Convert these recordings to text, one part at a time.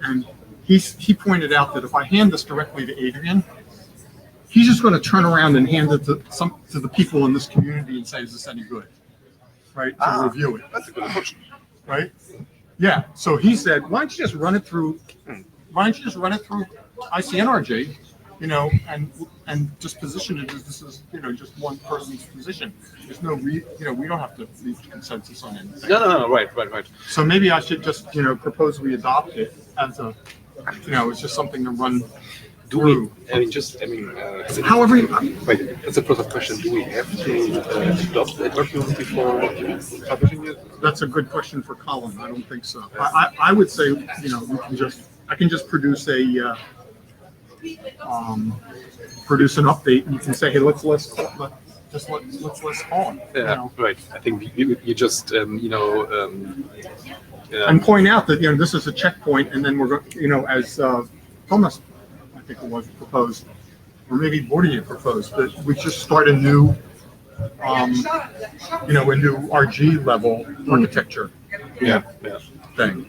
And he pointed out that if I hand this directly to Adrian, he's just going to turn around and hand it to the people in this community and say, "Is this any good?" Right? To review it. That's a good approach. Right? Yeah. So he said, "Why don't you just run it through? Why don't you just run it through ICNRG, and just position it as this is, just one person's position. There's no, we don't have to reach consensus on anything." No. Right. So maybe I should just, propose we adopt it as a, it's just something to run. However, wait, that's a further question. Do we have to adopt the document before publishing it? That's a good question for Colin. I don't think so. I would say, I can just produce an update, and you can say, "Hey, let's list Colin." Yeah, right. I think you just and point out that this is a checkpoint, and then we're going, as Thomas, I think it was proposed, or maybe Bordier proposed, that we just start a new, a new RG level architecture. Thing.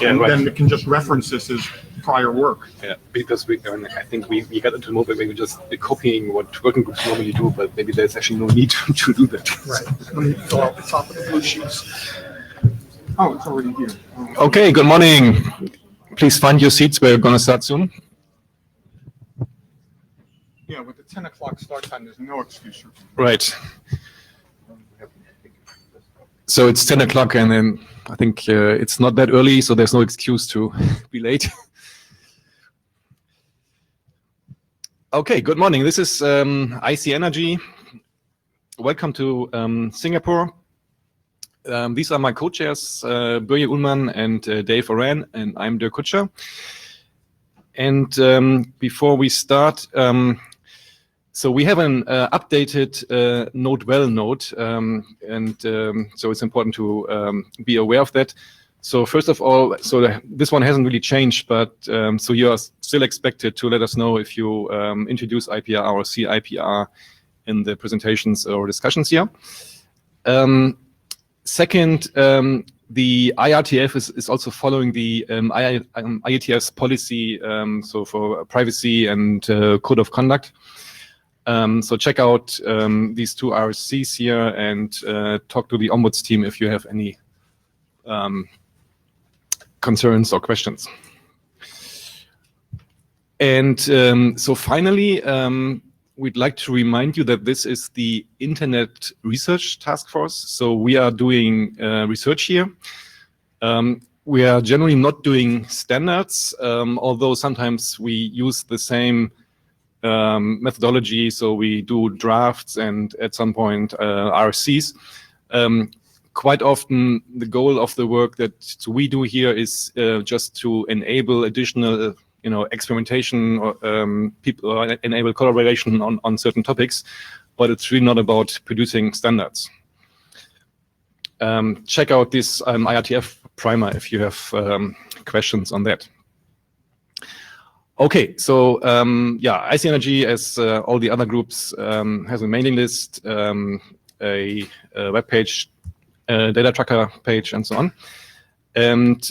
And right. Then it can just reference this as prior work. Yeah, because I think we got into a mode where we were just copying what working groups normally do, but maybe there's actually no need to do that. Right. Let me fill out the top of the blue sheets. Oh, it's already here. Okay, good morning. Please find your seats. We're going to start soon. Yeah, with the 10 o'clock start time, there's no excuse. Right. So it's 10 o'clock, and then I think it's not that early, so there's no excuse to be late. Okay, good morning. This is ICNRG. Welcome to Singapore. These are my co-chairs, Börje Ullmann and Dave Oran, and I'm Dirk Kutscher. And before we start, so we have an updated Node-well node, so it's important to be aware of that. So first of all, this one hasn't really changed, but so you are still expected to let us know if you introduce IPR or see IPR in the presentations or discussions here. Second, the IETF is also following the IETF's policy, so for privacy and code of conduct. So check out these two RSCs here and talk to the Ombuds team if you have any concerns or questions. And so finally, we'd like to remind you that this is the Internet Research Task Force. So we are doing research here. We are generally not doing standards, although sometimes we use the same methodology. So we do drafts and at some point RCs. Quite often the goal of the work that we do here is just to enable additional experimentation or enable collaboration on certain topics, but it's really not about producing standards. Check out this IETF primer if you have questions on that. Okay, so ICNRG, as all the other groups, has a mailing list, a web page, data tracker page, and so on. And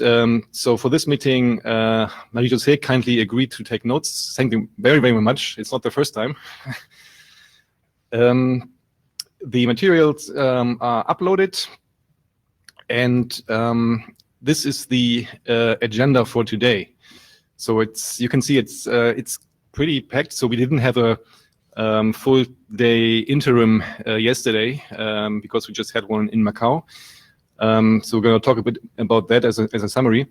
so for this meeting, Marie-José kindly agreed to take notes. Thank you very, very much. It's not the first time. The materials are uploaded, and this is the agenda for today. So you can see it's pretty packed. So we didn't have a full day interim yesterday because we just had one in Macau. So we're going to talk a bit about that as a summary.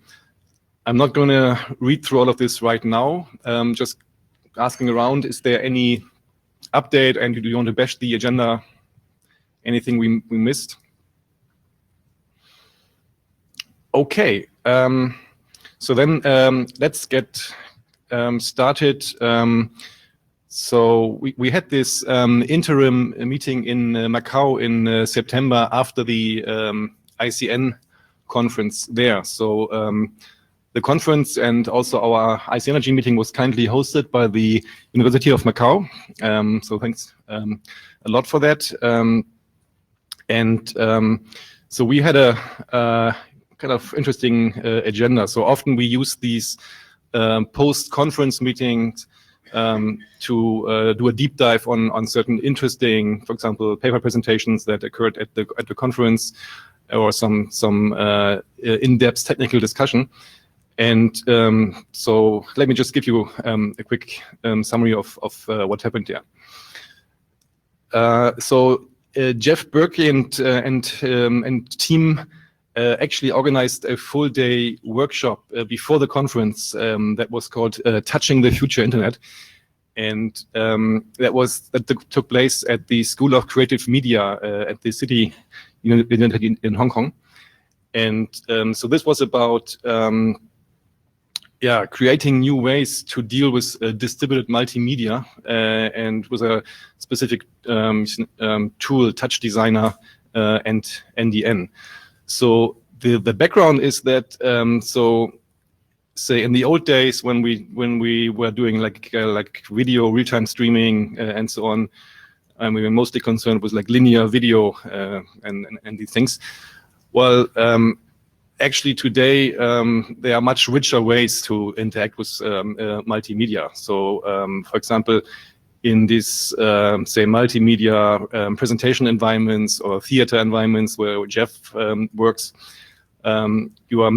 I'm not going to read through all of this right now. Just asking around, is there any update, and do you want to bash the agenda? Anything we missed? Okay. So then let's get started. So we had this interim meeting in Macau in September after the ICN conference there. So the conference and also our ICNRG meeting was kindly hosted by the University of Macau. So thanks a lot for that. So we had a kind of interesting agenda. So often we use these post-conference meetings to do a deep dive on certain interesting, for example, paper presentations that occurred at the conference, or some in-depth technical discussion. And so let me just give you a quick summary of what happened there. So Jeff Berkey and team actually organized a full-day workshop before the conference that was called Touching the Future Internet. And that took place at the School of Creative Media at the City University in Hong Kong. And so this was about creating new ways to deal with distributed multimedia and with a specific tool, Touch Designer and NDN. So the background is that so say in the old days when we were doing like video real-time streaming and so on, and we were mostly concerned with like linear video and these things. Well, actually today there are much richer ways to interact with multimedia. So for example, in these say multimedia presentation environments or theater environments where Jeff works, you are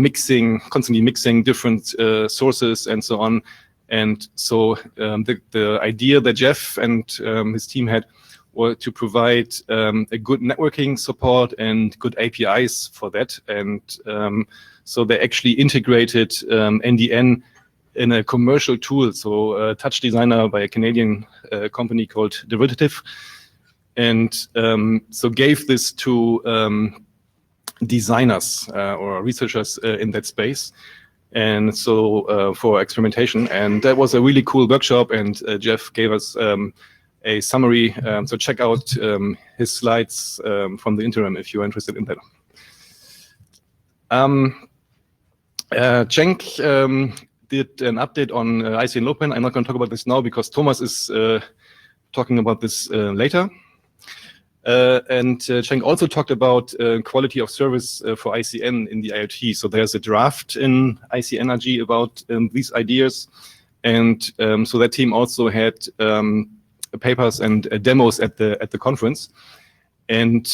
constantly mixing different sources and so on. And so the idea that Jeff and his team had were to provide a good networking support and good APIs for that. And so they actually integrated NDN in a commercial tool. So Touch Designer by a Canadian company called Derivative. And so gave this to designers or researchers in that space. And so for experimentation. And that was a really cool workshop. And Jeff gave us a summary. So check out his slides from the interim if you're interested in that. Cenk did an update on ICN LoWPAN. I'm not going to talk about this now because Thomas is talking about this later. And Cenk also talked about quality of service for ICN in the IoT. So there's a draft in ICNRG about these ideas. And so that team also had papers and demos at the conference. And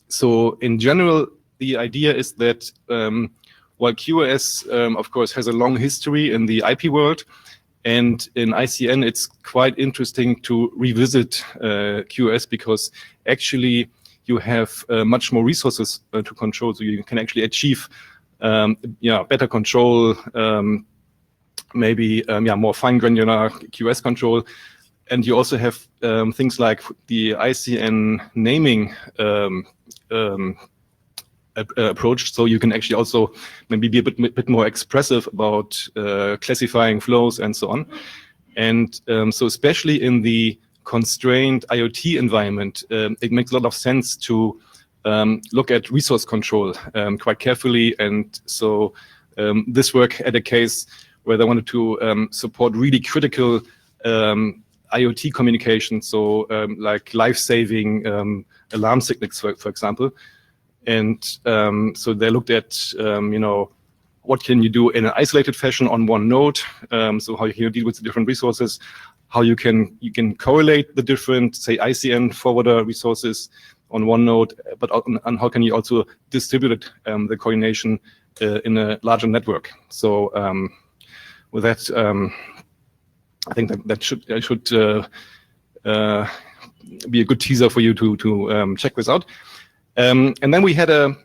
so in general, the idea is that while QoS, of course, has a long history in the IP world, and in ICN, it's quite interesting to revisit QoS because actually you have much more resources to control, so you can actually achieve better control, maybe more fine granular QoS control. And you also have things like the ICN naming approach, so you can actually also maybe be a bit more expressive about classifying flows and so on. And so especially in the constrained IoT environment, it makes a lot of sense to look at resource control quite carefully. And so this work had a case where they wanted to support really critical IoT communication, so like life-saving alarm signals, for example. And so they looked at, what can you do in an isolated fashion on one node? So how you deal with the different resources, how you can correlate the different, say, ICN forwarder resources on one node, but and how can you also distribute the coordination in a larger network? So with that, I think that should be a good teaser for you to check this out. And then we had a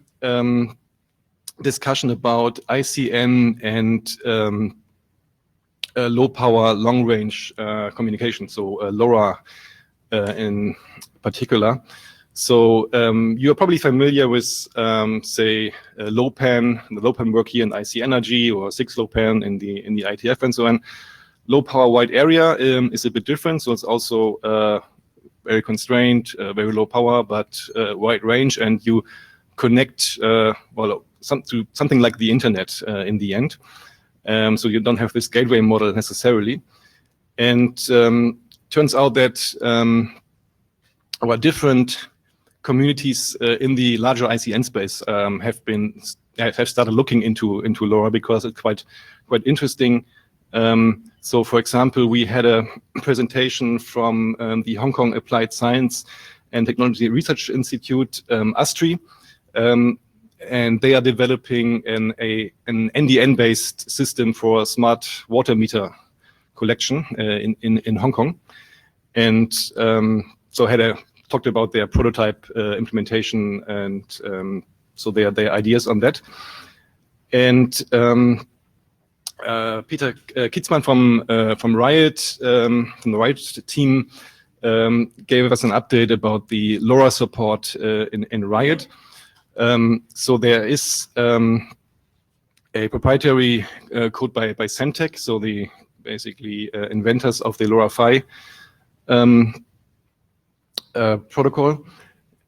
discussion about ICN and low power, long range communication, so LoRa in particular. So you're probably familiar with, say, LoWPAN, the LoWPAN work here in ICNRG, or 6LoWPAN in the IETF and so on. Low power wide area is a bit different, so it's also very constrained, very low power, but wide range, and you connect to something like the internet in the end. So you don't have this gateway model necessarily. And turns out that our different communities in the larger ICN space have been have started looking into LoRa because it's quite interesting. So, for example, we had a presentation from the Hong Kong Applied Science and Technology Research Institute, ASTRI, and they are developing an NDN-based system for smart water meter collection in Hong Kong, and so talked about their prototype implementation and so their ideas on that. And Peter Kitzmann from Riot, from the Riot team, gave us an update about the LoRa support in Riot. So there is a proprietary code by Centec, so the basically inventors of the LoRaFi protocol.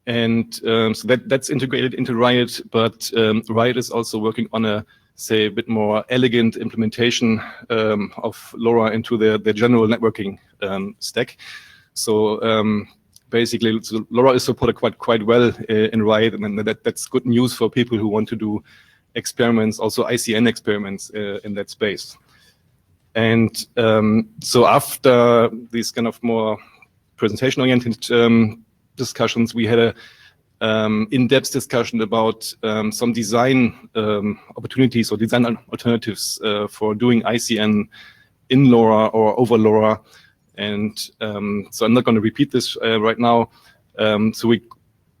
And so that's integrated into Riot, but Riot is also working on a bit more elegant implementation of LoRa into their general networking stack. So basically, LoRa is supported quite well in Riot, and that's good news for people who want to do experiments, also ICN experiments in that space. And so after these kind of more presentation-oriented discussions, we had a in-depth discussion about some design opportunities or design alternatives for doing ICN in LoRa or over LoRa. And so I'm not going to repeat this right now. So we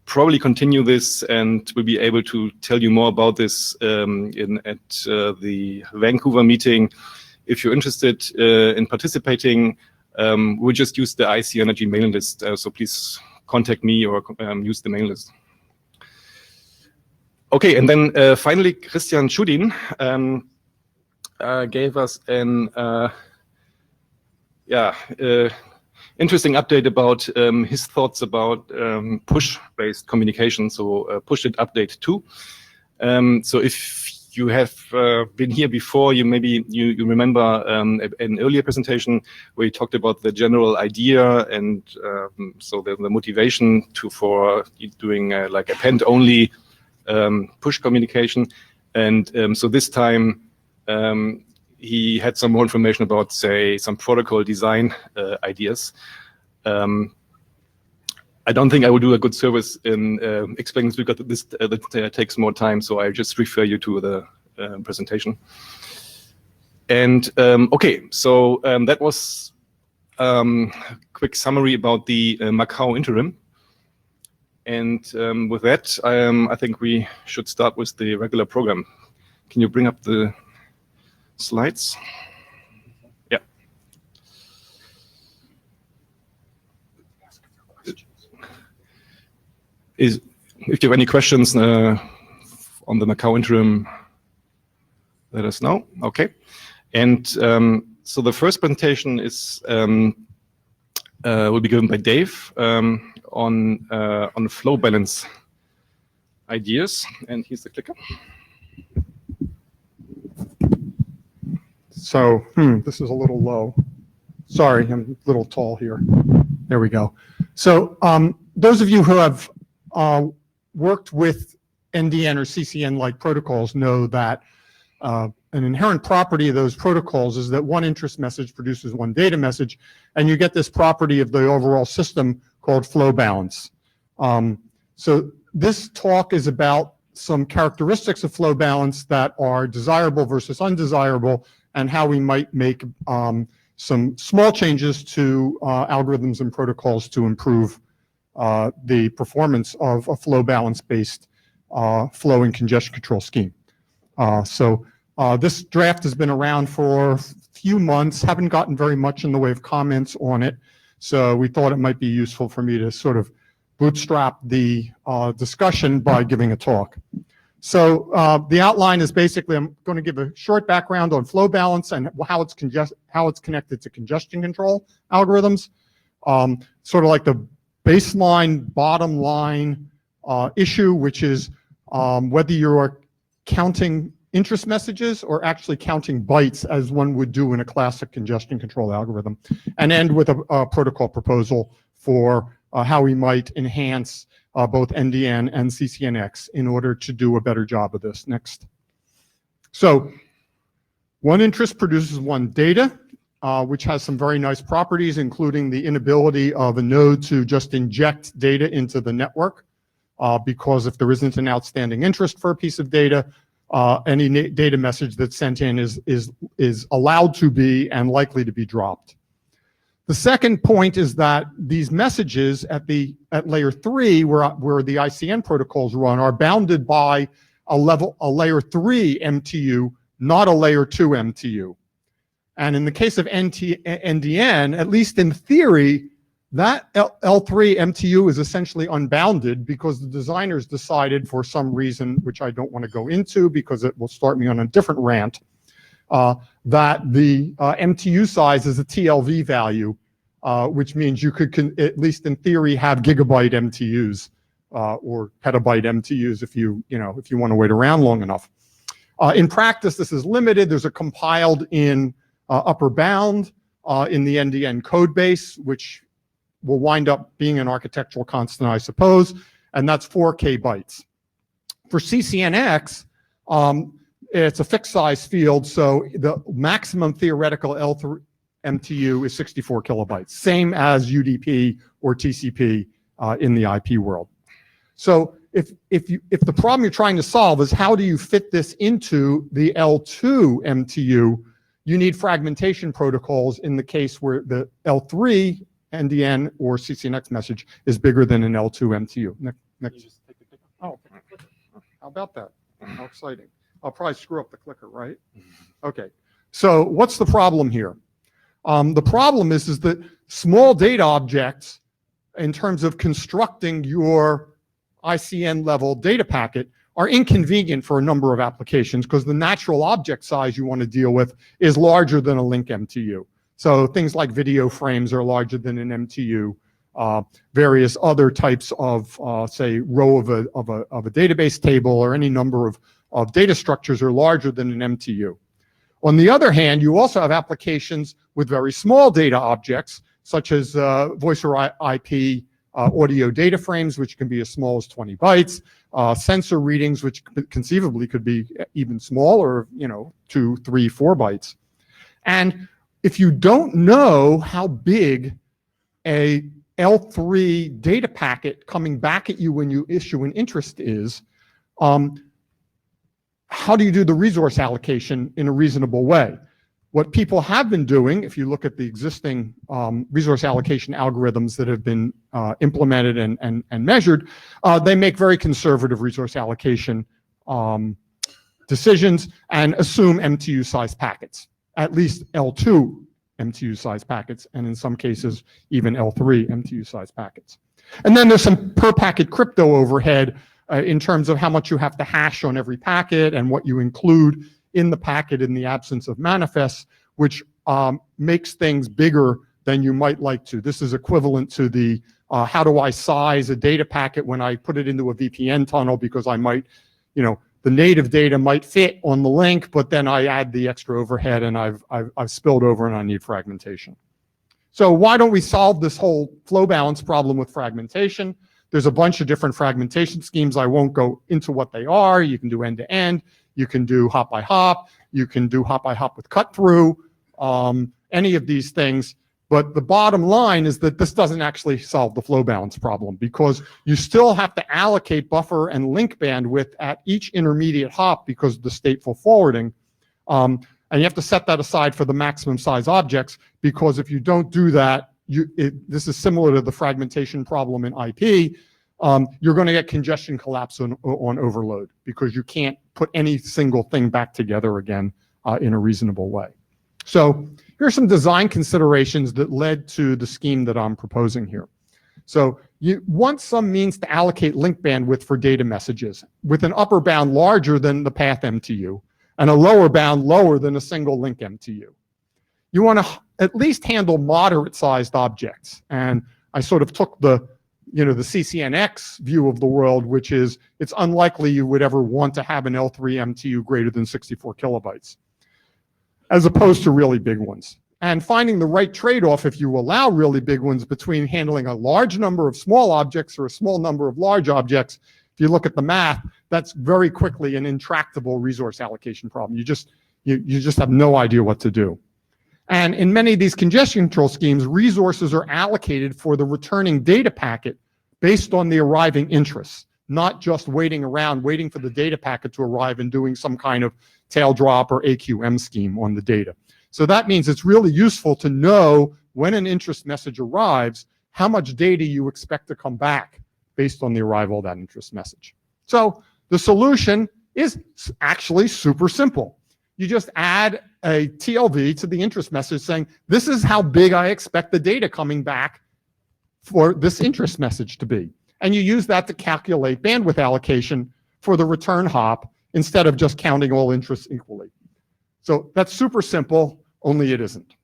probably continue this, and we'll be able to tell you more about this at the Vancouver meeting. If you're interested in participating, we'll just use the ICNRG mailing list. So please contact me or use the mailing list. Okay, and then finally, Christian Schudin gave us an interesting update about his thoughts about push-based communication. So push it update 2. So if you have been here before, you remember an earlier presentation where we talked about the general idea and so the motivation for doing like append-only push communication. And so this time he had some more information about, say, some protocol design ideas. I don't think I will do a good service in explaining this because that takes more time, so I just refer you to the presentation. And okay, so that was a quick summary about the Macau interim. And with that, I think we should start with the regular program. Can you bring up the slides? Yeah. If you have any questions on the Macau interim, let us know. Okay. And so the first presentation is will be given by Dave on flow balance ideas. And here's the clicker. So, this is a little low. Sorry, I'm a little tall here. There we go. So, those of you who have worked with NDN or CCN-like protocols know that an inherent property of those protocols is that one interest message produces one data message, and you get this property of the overall system called flow balance. So this talk is about some characteristics of flow balance that are desirable versus undesirable, and how we might make some small changes to algorithms and protocols to improve the performance of a flow balance-based flow and congestion control scheme. So this draft has been around for a few months, haven't gotten very much in the way of comments on it, so we thought it might be useful for me to sort of bootstrap the discussion by giving a talk. So the outline is basically, I'm going to give a short background on flow balance and how it's connected to congestion control algorithms, sort of like the baseline bottom line issue, which is whether you are counting interest messages or actually counting bytes as one would do in a classic congestion control algorithm, and end with a protocol proposal for how we might enhance both NDN and CCNX in order to do a better job of this. Next. So one interest produces one data, which has some very nice properties, including the inability of a node to just inject data into the network, because if there isn't an outstanding interest for a piece of data, any data message that's sent in is allowed to be and likely to be dropped. The second point is that these messages at layer 3, where the ICN protocols run, are bounded by a layer 3 MTU, not a layer 2 MTU. And in the case of NDN, at least in theory, that L3 MTU is essentially unbounded because the designers decided, for some reason, which I don't want to go into because it will start me on a different rant, that the MTU size is a TLV value, which means you could, at least in theory, have gigabyte MTUs or petabyte MTUs if you want to wait around long enough. In practice, this is limited. There's a compiled in upper bound in the NDN code base, which will wind up being an architectural constant, I suppose, and that's 4K bytes. For CCNX, it's a fixed size field, so the maximum theoretical L3 MTU is 64 kilobytes, same as UDP or TCP in the IP world. So if the problem you're trying to solve is how do you fit this into the L2 MTU, you need fragmentation protocols in the case where the L3 NDN or CCNX message is bigger than an L2 MTU. Next. Oh, how about that? How exciting. I'll probably screw up the clicker, right? Okay. So what's the problem here? The problem is that small data objects, in terms of constructing your ICN level data packet, are inconvenient for a number of applications because the natural object size you want to deal with is larger than a link MTU. So things like video frames are larger than an MTU. Various other types of, say, row of a database table or any number of data structures are larger than an MTU. On the other hand, you also have applications with very small data objects, such as voice or IP audio data frames, which can be as small as 20 bytes, sensor readings, which conceivably could be even smaller, 2, 3, 4 bytes. And if you don't know how big a L3 data packet coming back at you when you issue an interest is, how do you do the resource allocation in a reasonable way? What people have been doing, if you look at the existing resource allocation algorithms that have been implemented and measured, they make very conservative resource allocation decisions and assume MTU size packets, at least L2 MTU size packets, and in some cases, even L3 MTU size packets. And then there's some per packet crypto overhead in terms of how much you have to hash on every packet and what you include in the packet in the absence of manifests, which makes things bigger than you might like to. This is equivalent to the how do I size a data packet when I put it into a VPN tunnel because I might, the native data might fit on the link, but then I add the extra overhead and I've spilled over and I need fragmentation. So why don't we solve this whole flow balance problem with fragmentation? There's a bunch of different fragmentation schemes. I won't go into what they are. You can do end-to-end. You can do hop by hop. You can do hop by hop with cut through, any of these things. But the bottom line is that this doesn't actually solve the flow balance problem because you still have to allocate buffer and link bandwidth at each intermediate hop because of the stateful forwarding. And you have to set that aside for the maximum size objects because if you don't do that, this is similar to the fragmentation problem in IP. You're going to get congestion collapse on overload because you can't put any single thing back together again in a reasonable way. So here are some design considerations that led to the scheme that I'm proposing here. So you want some means to allocate link bandwidth for data messages with an upper bound larger than the path MTU and a lower bound lower than a single link MTU. You want to at least handle moderate sized objects. And I sort of took the CCNX view of the world, which is it's unlikely you would ever want to have an L3 MTU greater than 64 kilobytes, as opposed to really big ones. and finding the right trade-off, if you allow really big ones, between handling a large number of small objects or a small number of large objects. If you look at the math, that's very quickly an intractable resource allocation problem. You just have no idea what to do. And in many of these congestion control schemes, resources are allocated for the returning data packet based on the arriving interests, not just waiting around, waiting for the data packet to arrive and doing some kind of tail drop or AQM scheme on the data. So that means it's really useful to know when an interest message arrives, how much data you expect to come back based on the arrival of that interest message. So the solution is actually super simple. You just add a TLV to the interest message saying, this is how big I expect the data coming back for this interest message to be. And you use that to calculate bandwidth allocation for the return hop instead of just counting all interests equally. So that's super simple, only it isn't.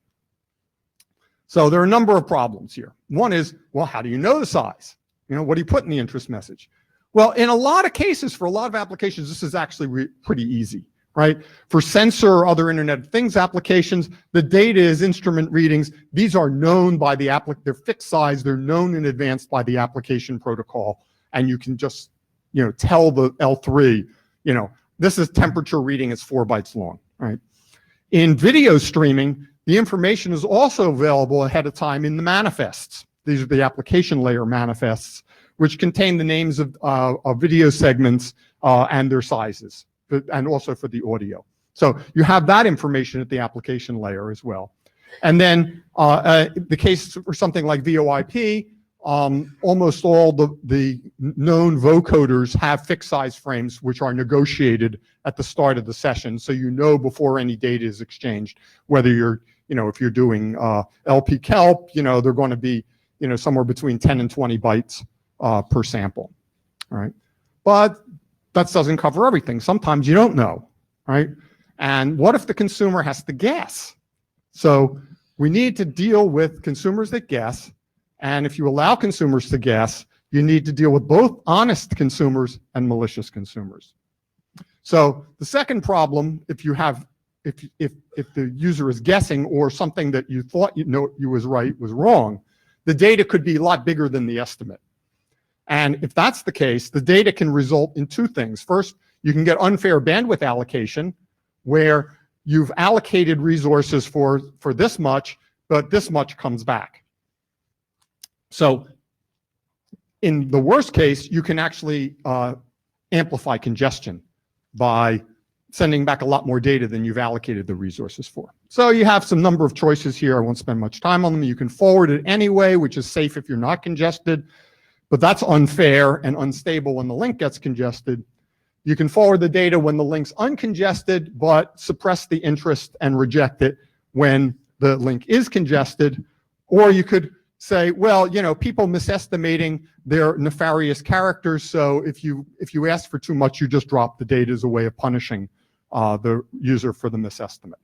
So there are a number of problems here. One is, well, how do you know the size? You know, what do you put in the interest message? Well, in a lot of cases, for a lot of applications, this is actually pretty easy, right? For sensor or other Internet of Things applications, the data is instrument readings. These are known by the they're fixed size, they're known in advance by the application protocol, and you can just, you know, tell the L3, you know, this is temperature reading, it's 4 bytes long, right? In video streaming, the information is also available ahead of time in the manifests. These are the application layer manifests, which contain the names of video segments and their sizes, and also for the audio. So you have that information at the application layer as well. And then the case for something like VoIP, almost all the known vocoders have fixed size frames which are negotiated at the start of the session, so you know before any data is exchanged whether you're, you know, if you're doing LP kelp, you know, they're going to be, you know, somewhere between 10 and 20 bytes per sample, all right? But that doesn't cover everything. Sometimes you don't know, right? And what if the consumer has to guess? So we need to deal with consumers that guess, and if you allow consumers to guess, you need to deal with both honest consumers and malicious consumers. So the second problem, if you have, if the user is guessing or something that you thought you was right was wrong, the data could be a lot bigger than the estimate. And if that's the case, the data can result in two things. First, you can get unfair bandwidth allocation, where you've allocated resources for this much, but this much comes back. So in the worst case, you can actually amplify congestion by sending back a lot more data than you've allocated the resources for. So you have some number of choices here. I won't spend much time on them. You can forward it anyway, which is safe if you're not congested, but that's unfair and unstable when the link gets congested. You can forward the data when the link's uncongested, but suppress the interest and reject it when the link is congested. Or you could say, well, you know, people misestimating their nefarious characters, so if you ask for too much, you just drop the data as a way of punishing the user for the misestimate.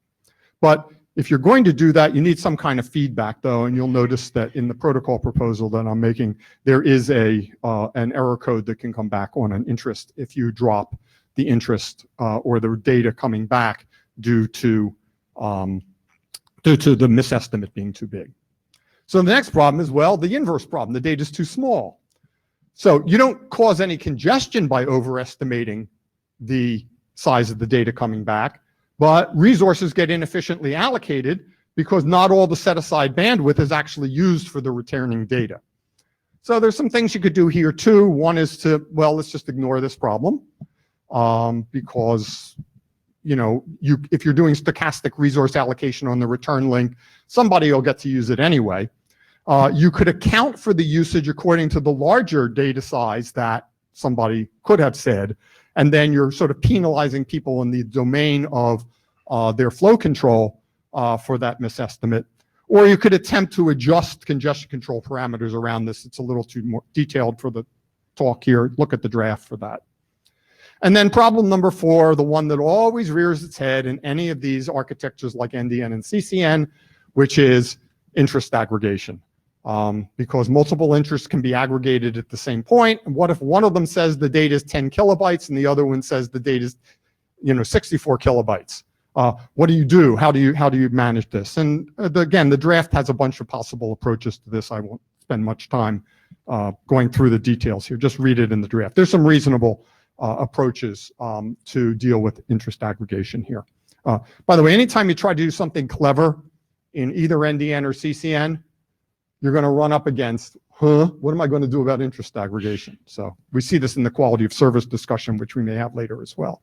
But if you're going to do that, you need some kind of feedback, though, and you'll notice that in the protocol proposal that I'm making, there is an error code that can come back on an interest if you drop the interest or the data coming back due to the misestimate being too big. So the next problem is, well, the inverse problem. The data is too small. So you don't cause any congestion by overestimating the size of the data coming back, but resources get inefficiently allocated because not all the set-aside bandwidth is actually used for the returning data. So there's some things you could do here too. One is to, well, let's just ignore this problem because, you know, if you're doing stochastic resource allocation on the return link, somebody will get to use it anyway. You could account for the usage according to the larger data size that somebody could have said, and then you're sort of penalizing people in the domain of their flow control for that misestimate. Or you could attempt to adjust congestion control parameters around this. It's a little too more detailed for the talk here. Look at the draft for that. And then problem number 4, the one that always rears its head in any of these architectures like NDN and CCN, which is interest aggregation. Because multiple interests can be aggregated at the same point. And what if one of them says the data is 10 kilobytes and the other one says the data is, you know, 64 kilobytes? What do you do? How do you manage this? And again, the draft has a bunch of possible approaches to this. I won't spend much time going through the details here. Just read it in the draft. There's some reasonable approaches to deal with interest aggregation here. By the way, anytime you try to do something clever in either NDN or CCN, you're going to run up against, what am I going to do about interest aggregation? So we see this in the quality of service discussion, which we may have later as well.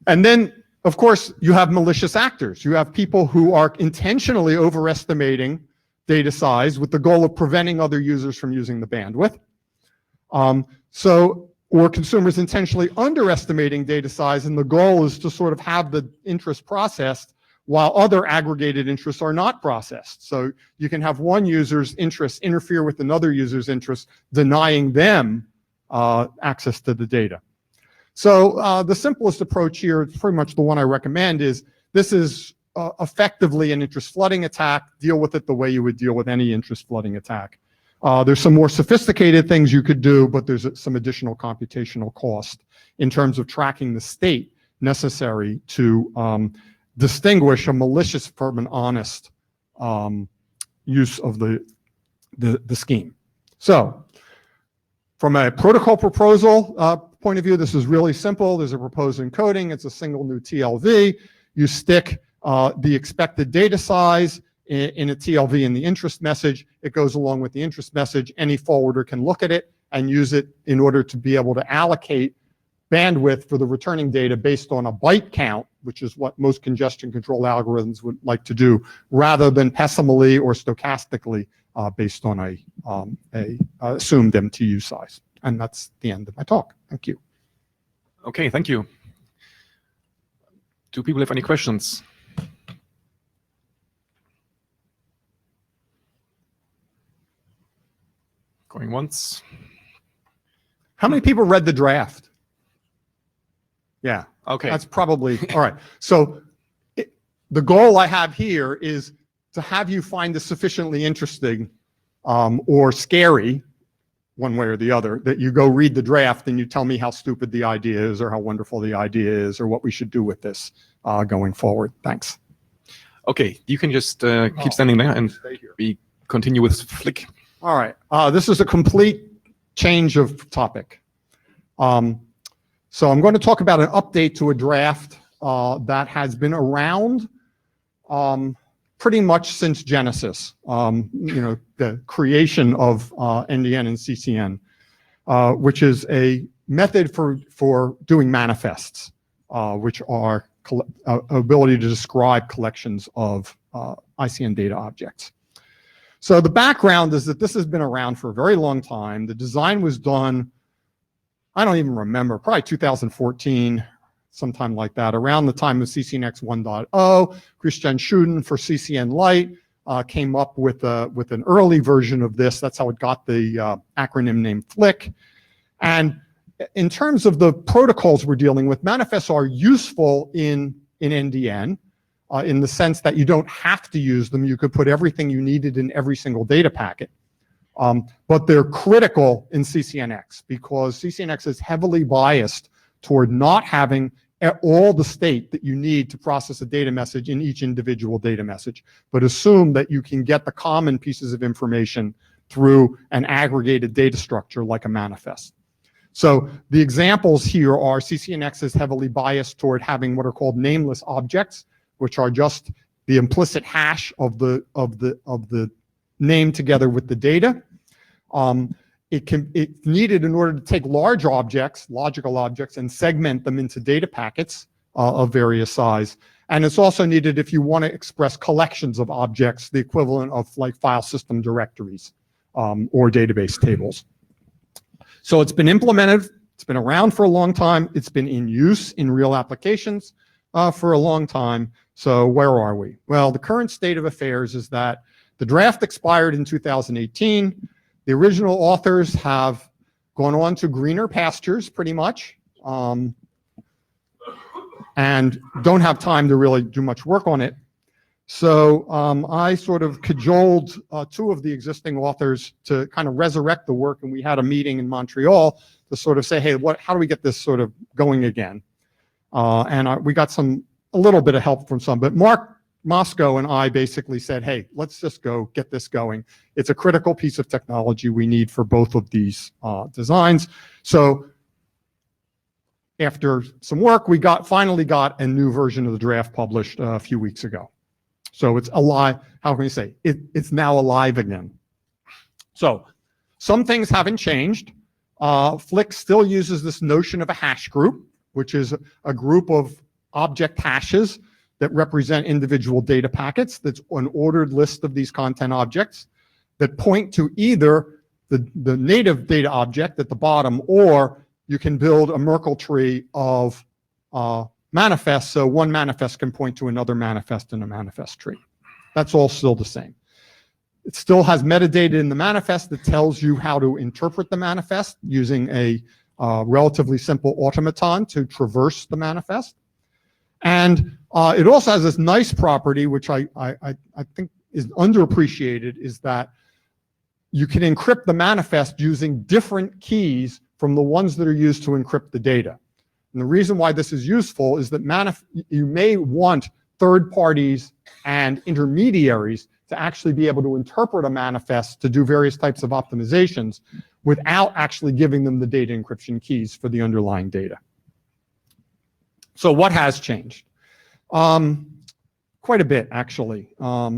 And then, of course, you have malicious actors. You have people who are intentionally overestimating data size with the goal of preventing other users from using the bandwidth. Or consumers intentionally underestimating data size, and the goal is to sort of have the interest processed while other aggregated interests are not processed. So you can have one user's interests interfere with another user's interests, denying them access to the data. So the simplest approach here, pretty much the one I recommend, is this is effectively an interest flooding attack. Deal with it the way you would deal with any interest flooding attack. There's some more sophisticated things you could do, but there's some additional computational cost in terms of tracking the state necessary to distinguish a malicious from an honest use of the scheme. So from a protocol proposal point of view, this is really simple. There's a proposed encoding. It's a single new TLV. You stick the expected data size in a TLV in the interest message. It goes along with the interest message. Any forwarder can look at it and use it in order to be able to allocate bandwidth for the returning data based on a byte count, which is what most congestion control algorithms would like to do, rather than pessimally or stochastically based on a assumed MTU size. And that's the end of my talk. Thank you. Okay, thank you. Do people have any questions? Going once. How many people read the draft? Yeah. Okay. That's probably, all right. So the goal I have here is to have you find this sufficiently interesting or scary, one way or the other, that you go read the draft and you tell me how stupid the idea is or how wonderful the idea is or what we should do with this going forward. Thanks. Okay, you can just keep standing there and we continue with Flick. All right. This is a complete change of topic. So I'm going to talk about an update to a draft that has been around pretty much since Genesis, the creation of NDN and CCN, which is a method for doing manifests, which are ability to describe collections of ICN data objects. So the background is that this has been around for a very long time. The design was done, I don't even remember, probably 2014, sometime like that, around the time of CCNX 1.0. Christian Schuden for CCN Lite came up with an early version of this. That's how it got the acronym name Flick. And in terms of the protocols we're dealing with, manifests are useful in NDN in the sense that you don't have to use them. You could put everything you needed in every single data packet. But they're critical in CCNX because CCNX is heavily biased toward not having all the state that you need to process a data message in each individual data message, but assume that you can get the common pieces of information through an aggregated data structure like a manifest. So the examples here are CCNX is heavily biased toward having what are called nameless objects, which are just the implicit hash of the name together with the data. It's needed in order to take large objects, logical objects, and segment them into data packets of various size. And it's also needed if you want to express collections of objects, the equivalent of like file system directories or database tables. So it's been implemented. It's been around for a long time. It's been in use in real applications for a long time. So where are we? Well, the current state of affairs is that the draft expired in 2018. The original authors have gone on to greener pastures pretty much and don't have time to really do much work on it. So I sort of cajoled two of the existing authors to kind of resurrect the work, and we had a meeting in Montreal to sort of say, hey, how do we get this sort of going again? We got a little bit of help from some, but Mark Moscow and I basically said, hey, let's just go get this going. It's a critical piece of technology we need for both of these designs. So after some work, we finally got a new version of the draft published a few weeks ago. So it's alive. How can we say? It's now alive again. So some things haven't changed. Flick still uses this notion of a hash group, which is a group of object hashes that represent individual data packets. That's an ordered list of these content objects that point to either the native data object at the bottom, or you can build a Merkle tree of manifests, so one manifest can point to another manifest in a manifest tree. That's all still the same. It still has metadata in the manifest that tells you how to interpret the manifest using a relatively simple automaton to traverse the manifest. And it also has this nice property, which I think is underappreciated, is that you can encrypt the manifest using different keys from the ones that are used to encrypt the data. And the reason why this is useful is that you may want third parties and intermediaries to actually be able to interpret a manifest to do various types of optimizations without actually giving them the data encryption keys for the underlying data. So what has changed? Quite a bit, actually,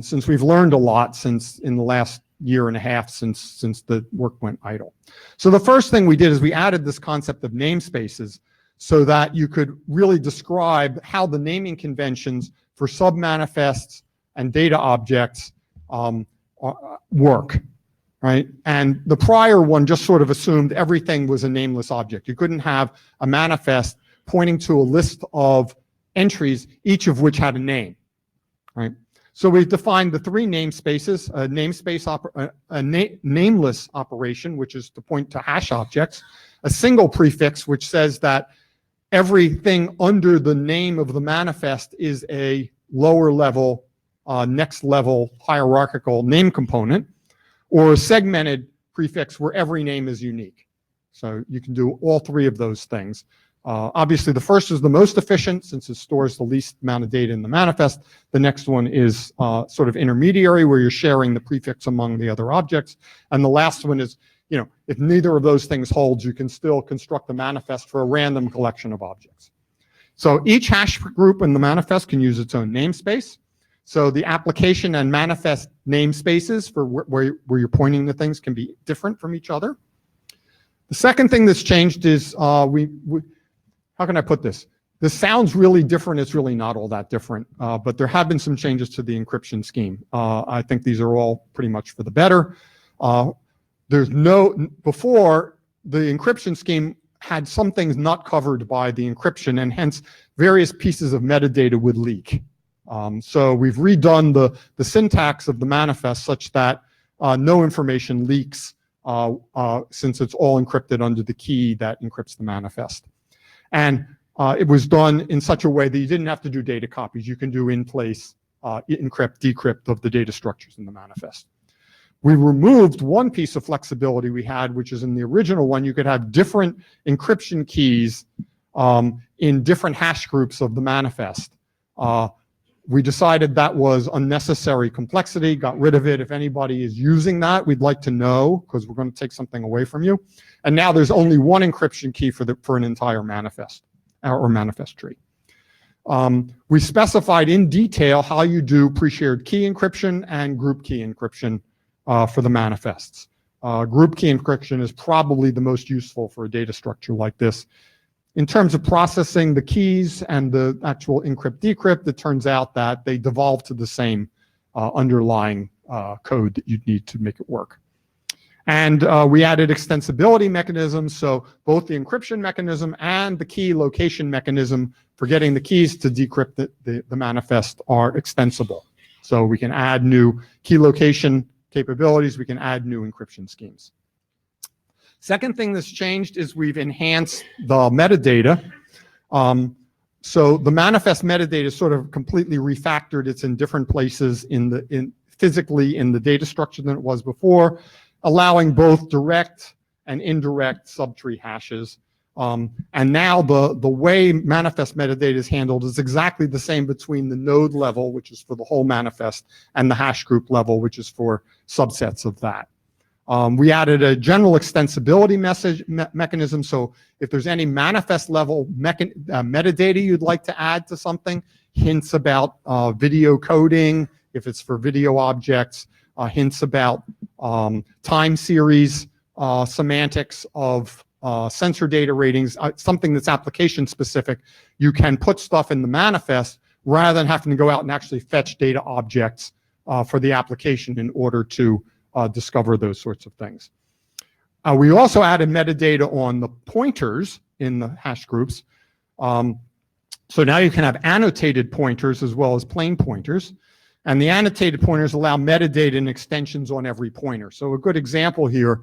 since we've learned a lot in the last year and a half since the work went idle. So the first thing we did is we added this concept of namespaces so that you could really describe how the naming conventions for submanifests and data objects work, right? And the prior one just sort of assumed everything was a nameless object. You couldn't have a manifest pointing to a list of entries, each of which had a name, right? So we've defined the three namespaces, nameless operation, which is to point to hash objects, a single prefix, which says that everything under the name of the manifest is a lower level, next level hierarchical name component, or a segmented prefix where every name is unique. So you can do all three of those things. Obviously, the first is the most efficient since it stores the least amount of data in the manifest. The next one is sort of intermediary, where you're sharing the prefix among the other objects. And the last one is, if neither of those things holds, you can still construct the manifest for a random collection of objects. So each hash group in the manifest can use its own namespace. So the application and manifest namespaces for where you're pointing to things can be different from each other. The second thing that's changed is how can I put this? This sounds really different. It's really not all that different, but there have been some changes to the encryption scheme. I think these are all pretty much for the better. Before, the encryption scheme had some things not covered by the encryption, and hence various pieces of metadata would leak. So we've redone the syntax of the manifest such that no information leaks since it's all encrypted under the key that encrypts the manifest. And it was done in such a way that you didn't have to do data copies. You can do in-place encrypt, decrypt of the data structures in the manifest. We removed one piece of flexibility we had, which is in the original one. You could have different encryption keys in different hash groups of the manifest. We decided that was unnecessary complexity, got rid of it. If anybody is using that, we'd like to know, because we're going to take something away from you. And now there's only one encryption key for an entire manifest or manifest tree. We specified in detail how you do pre-shared key encryption and group key encryption for the manifests. Group key encryption is probably the most useful for a data structure like this. In terms of processing the keys and the actual encrypt decrypt, it turns out that they devolve to the same underlying code that you'd need to make it work. And we added extensibility mechanisms, so both the encryption mechanism and the key location mechanism for getting the keys to decrypt the manifest are extensible. So we can add new key location capabilities, we can add new encryption schemes. Second thing that's changed is we've enhanced the metadata. So the manifest metadata is sort of completely refactored. It's in different places physically in the data structure than it was before, allowing both direct and indirect subtree hashes. And now the way manifest metadata is handled is exactly the same between the node level, which is for the whole manifest, and the hash group level, which is for subsets of that. We added a general extensibility mechanism. So if there's any manifest level metadata you'd like to add to something, hints about video coding, if it's for video objects, hints about time series, semantics of sensor data ratings, something that's application specific, you can put stuff in the manifest rather than having to go out and actually fetch data objects for the application in order to discover those sorts of things. We also added metadata on the pointers in the hash groups. So now you can have annotated pointers as well as plain pointers. And the annotated pointers allow metadata and extensions on every pointer. So a good example here,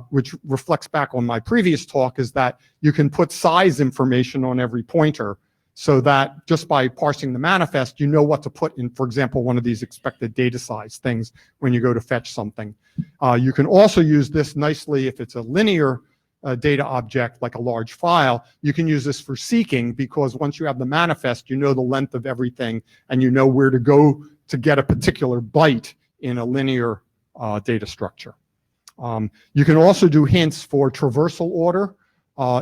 which reflects back on my previous talk, is that you can put size information on every pointer so that just by parsing the manifest, you know what to put in, for example, one of these expected data size things when you go to fetch something. You can also use this nicely if it's a linear data object, like a large file. You can use this for seeking, because once you have the manifest, you know the length of everything and you know where to go to get a particular byte in a linear data structure. You can also do hints for traversal order.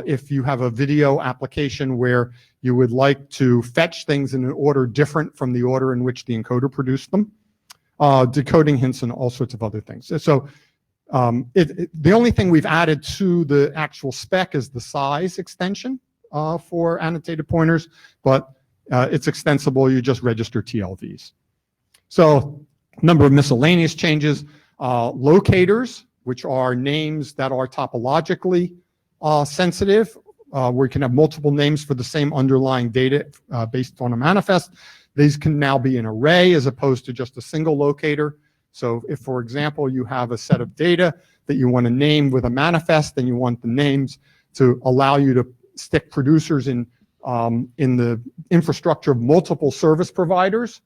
If you have a video application where you would like to fetch things in an order different from the order in which the encoder produced them, decoding hints and all sorts of other things. So the only thing we've added to the actual spec is the size extension for annotated pointers, but it's extensible. You just register TLVs. So number of miscellaneous changes, locators, which are names that are topologically sensitive, where you can have multiple names for the same underlying data based on a manifest. These can now be an array as opposed to just a single locator. So if, for example, you have a set of data that you want to name with a manifest, and you want the names to allow you to stick producers in the infrastructure of multiple service providers,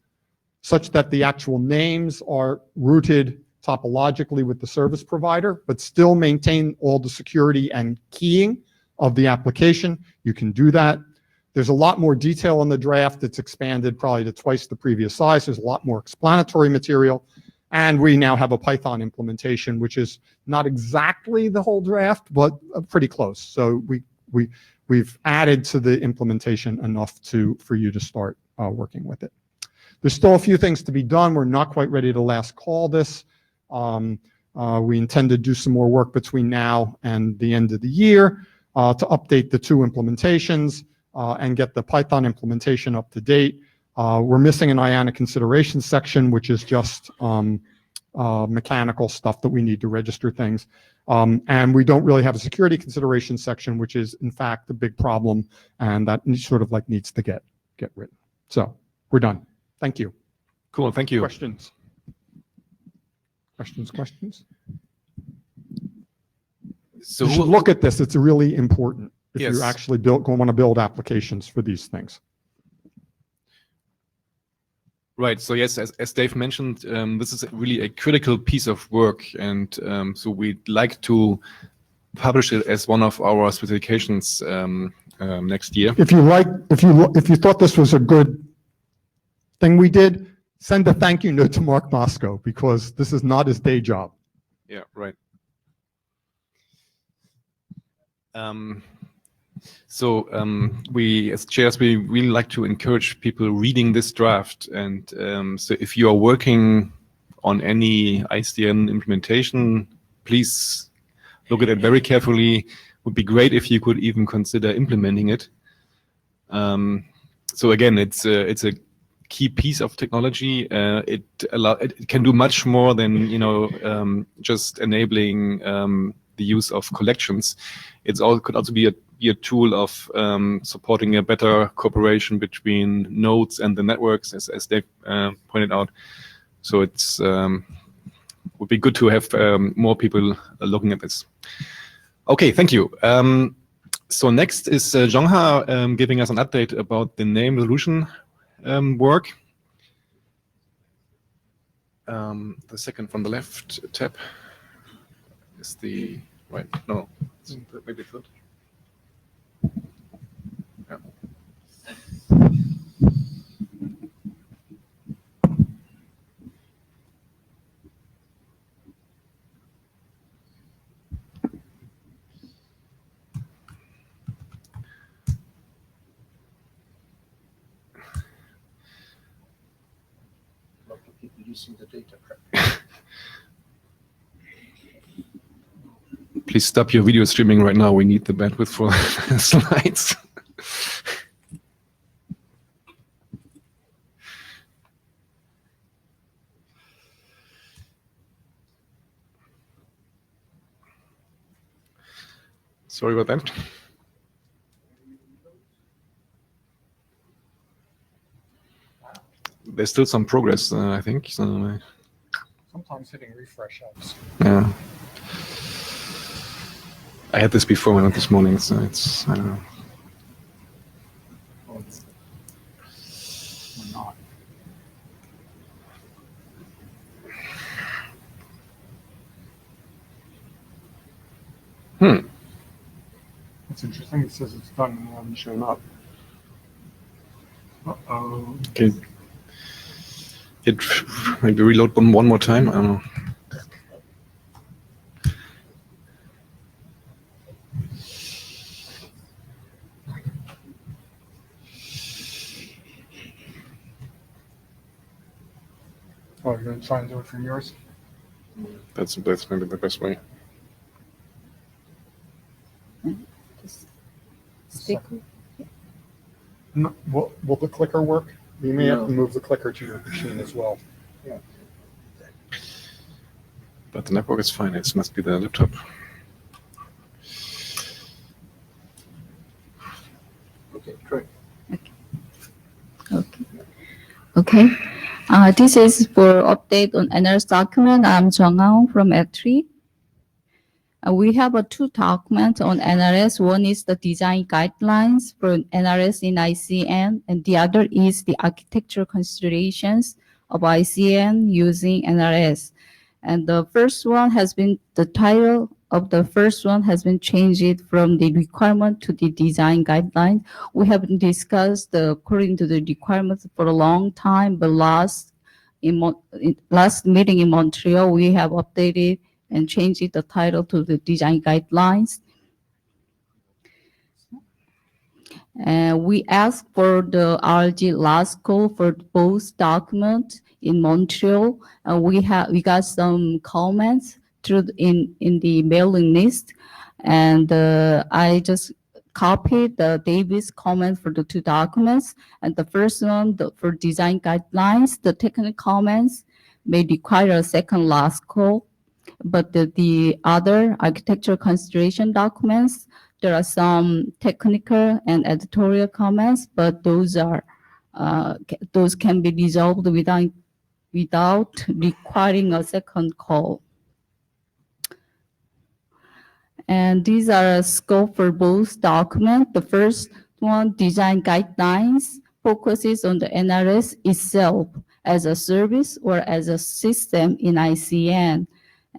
such that the actual names are rooted topologically with the service provider, but still maintain all the security and keying of the application, you can do that. There's a lot more detail in the draft. It's expanded probably to twice the previous size. There's a lot more explanatory material. And we now have a Python implementation, which is not exactly the whole draft, but pretty close. So we've added to the implementation enough for you to start working with it. There's still a few things to be done. We're not quite ready to last call this. We intend to do some more work between now and the end of the year to update the two implementations and get the Python implementation up to date. We're missing an IANA consideration section, which is just mechanical stuff that we need to register things. And we don't really have a security consideration section, which is in fact a big problem, and that sort of like needs to get written. So we're done. Thank you. Cool, thank you. Questions? Questions? So you should look at this. It's really important if Yes. you actually want to build applications for these things. Right. So yes, as Dave mentioned, this is really a critical piece of work, and so we'd like to publish it as one of our specifications next year. If you thought this was a good thing we did, send a thank you note to Mark Moscow, because this is not his day job. Yeah. Right. So we, as chairs, we really like to encourage people reading this draft. And so if you are working on any ICN implementation, please look at it very carefully. It would be great if you could even consider implementing it. So again, it's a key piece of technology. It can do much more than just enabling the use of collections. Could also be a tool of supporting a better cooperation between nodes and the networks, as Dave pointed out. So it's would be good to have more people looking at this. Okay, thank you. So next is Jongha giving us an update about the name resolution work. The second from the left tab is the right. No, maybe third. using the data prep. Please stop your video streaming right now. We need the bandwidth for slides. Sorry about that. There's still some progress, I think. So, Sometimes hitting refresh helps. yeah. I had this before, not this morning, so it's, I don't know. Or not. That's interesting. It says it's done and it hasn't shown up. Uh-oh. Okay. It maybe reload one more time. I don't know. Oh, you're gonna try and do it from yours? That's maybe the best way. Stick. No, will the clicker work? You may have to move the clicker to your machine as well. But the network is fine. It must be the laptop. Okay, great. Okay. This is for update on NRS document. I'm Jung from F3. We have two documents on NRS. One is the design guidelines for NRS in ICN, and the other is the architectural considerations of ICN using NRS. And the first one has been, the title of the first one has been changed from the requirement to the design guideline. We have discussed according to the requirements for a long time, but last meeting in Montreal, we have updated and changed the title to the design guidelines. And we asked for the RG last call for both documents in Montreal. We got some comments through in the mailing list, and I just copied the Davis comment for the two documents. And the first one, for design guidelines, the technical comments may require a second last call. But the other architectural consideration documents, there are some technical and editorial comments, but those can be resolved without requiring a second call. And these are a scope for both documents. The first one, design guidelines, focuses on the NRS itself as a service or as a system in ICN.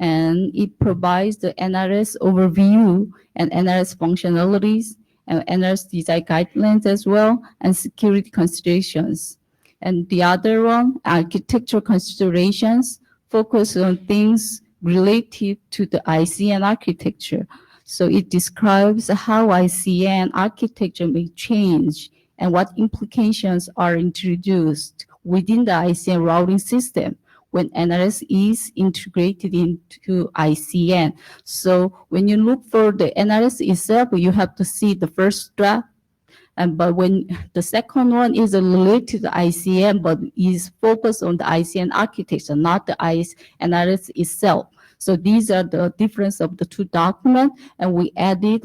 And it provides the NRS overview and NRS functionalities and NRS design guidelines as well, and security considerations. And the other one, architectural considerations, focus on things related to the ICN architecture. So it describes how ICN architecture may change and what implications are introduced within the ICN routing system when NRS is integrated into ICN. So when you look for the NRS itself, you have to see the first draft. But when the second one is related to ICN, but is focused on the ICN architecture, not the NRS itself. So these are the difference of the two documents, and we added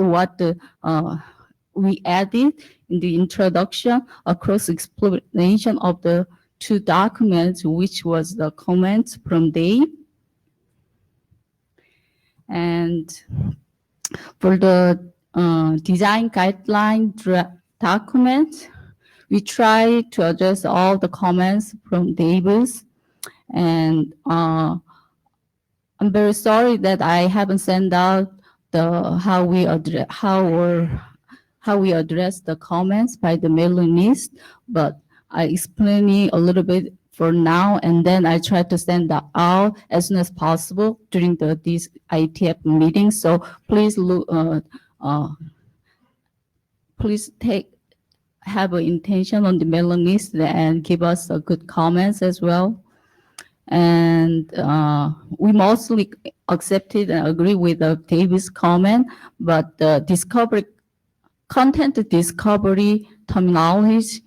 we added in the introduction a cross explanation of the two documents, which was the comments from Dave. And for the design guideline document, we try to address all the comments from Davis. And I'm very sorry that I haven't sent out how we address the comments by the mailing list, but I explain it a little bit for now, and then I try to send that out as soon as possible during this IETF meeting. So please look, please have an intention on the mailing list and give us a good comments as well. And we mostly accepted and agree with David's comment, but the content discovery terminology,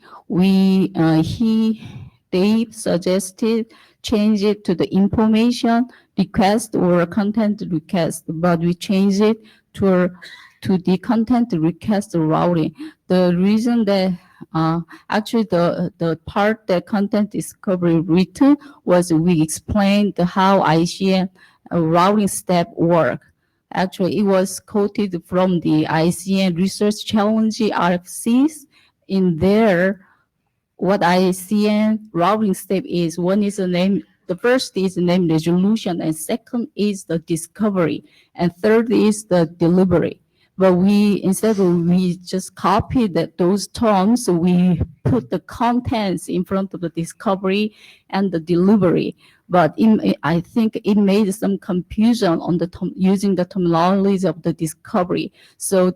Dave suggested change it to the information request or content request, but we changed it to the content request routing. The reason that actually the part that content discovery written was we explained how ICN routing step work. Actually, it was quoted from the ICN Research Challenge RFCs. In there, what ICN routing step is, one is the first is the name resolution, and second is the discovery, and third is the delivery. But instead we just copied those terms, we put the contents in front of the discovery and the delivery. But I think it made some confusion on using the terminology of the discovery. So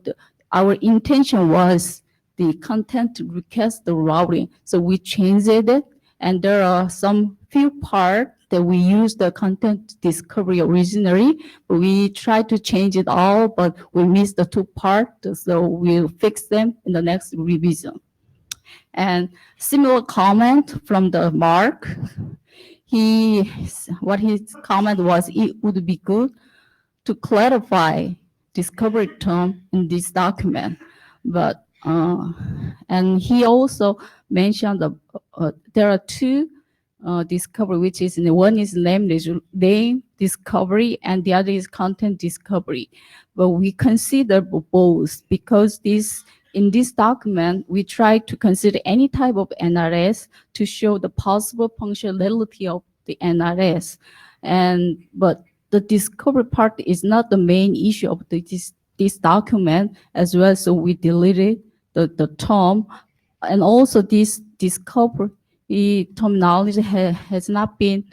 our intention was the content request routing. So we changed it, and there are some few parts that we use the content discovery originally, but we tried to change it all, but we missed the two parts, so we'll fix them in the next revision. And similar comment from the Mark. What his comment was, it would be good to clarify discovery term in this document, but and he also mentioned there are two discovery, which is one is name discovery and the other is content discovery. But we consider both because in this document, we try to consider any type of NRS to show the possible functionality of the NRS. But the discovery part is not the main issue of this document as well, so we deleted the term. And also this discovery terminology has not been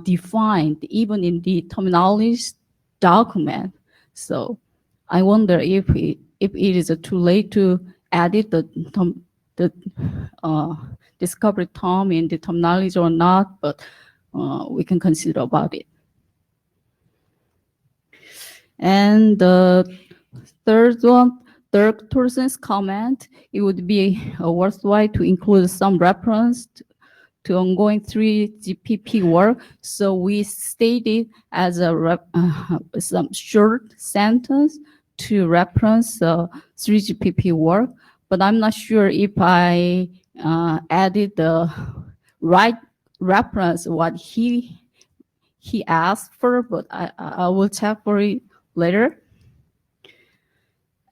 defined even in the terminology document. So I wonder if it is too late to edit the discovery term in the terminology or not, but we can consider about it. And the third person's comment, it would be worthwhile to include some reference to ongoing 3GPP work. So we stated as some short sentence to reference 3GPP work, but I'm not sure if I added the right reference what he asked for, but I will check for it later.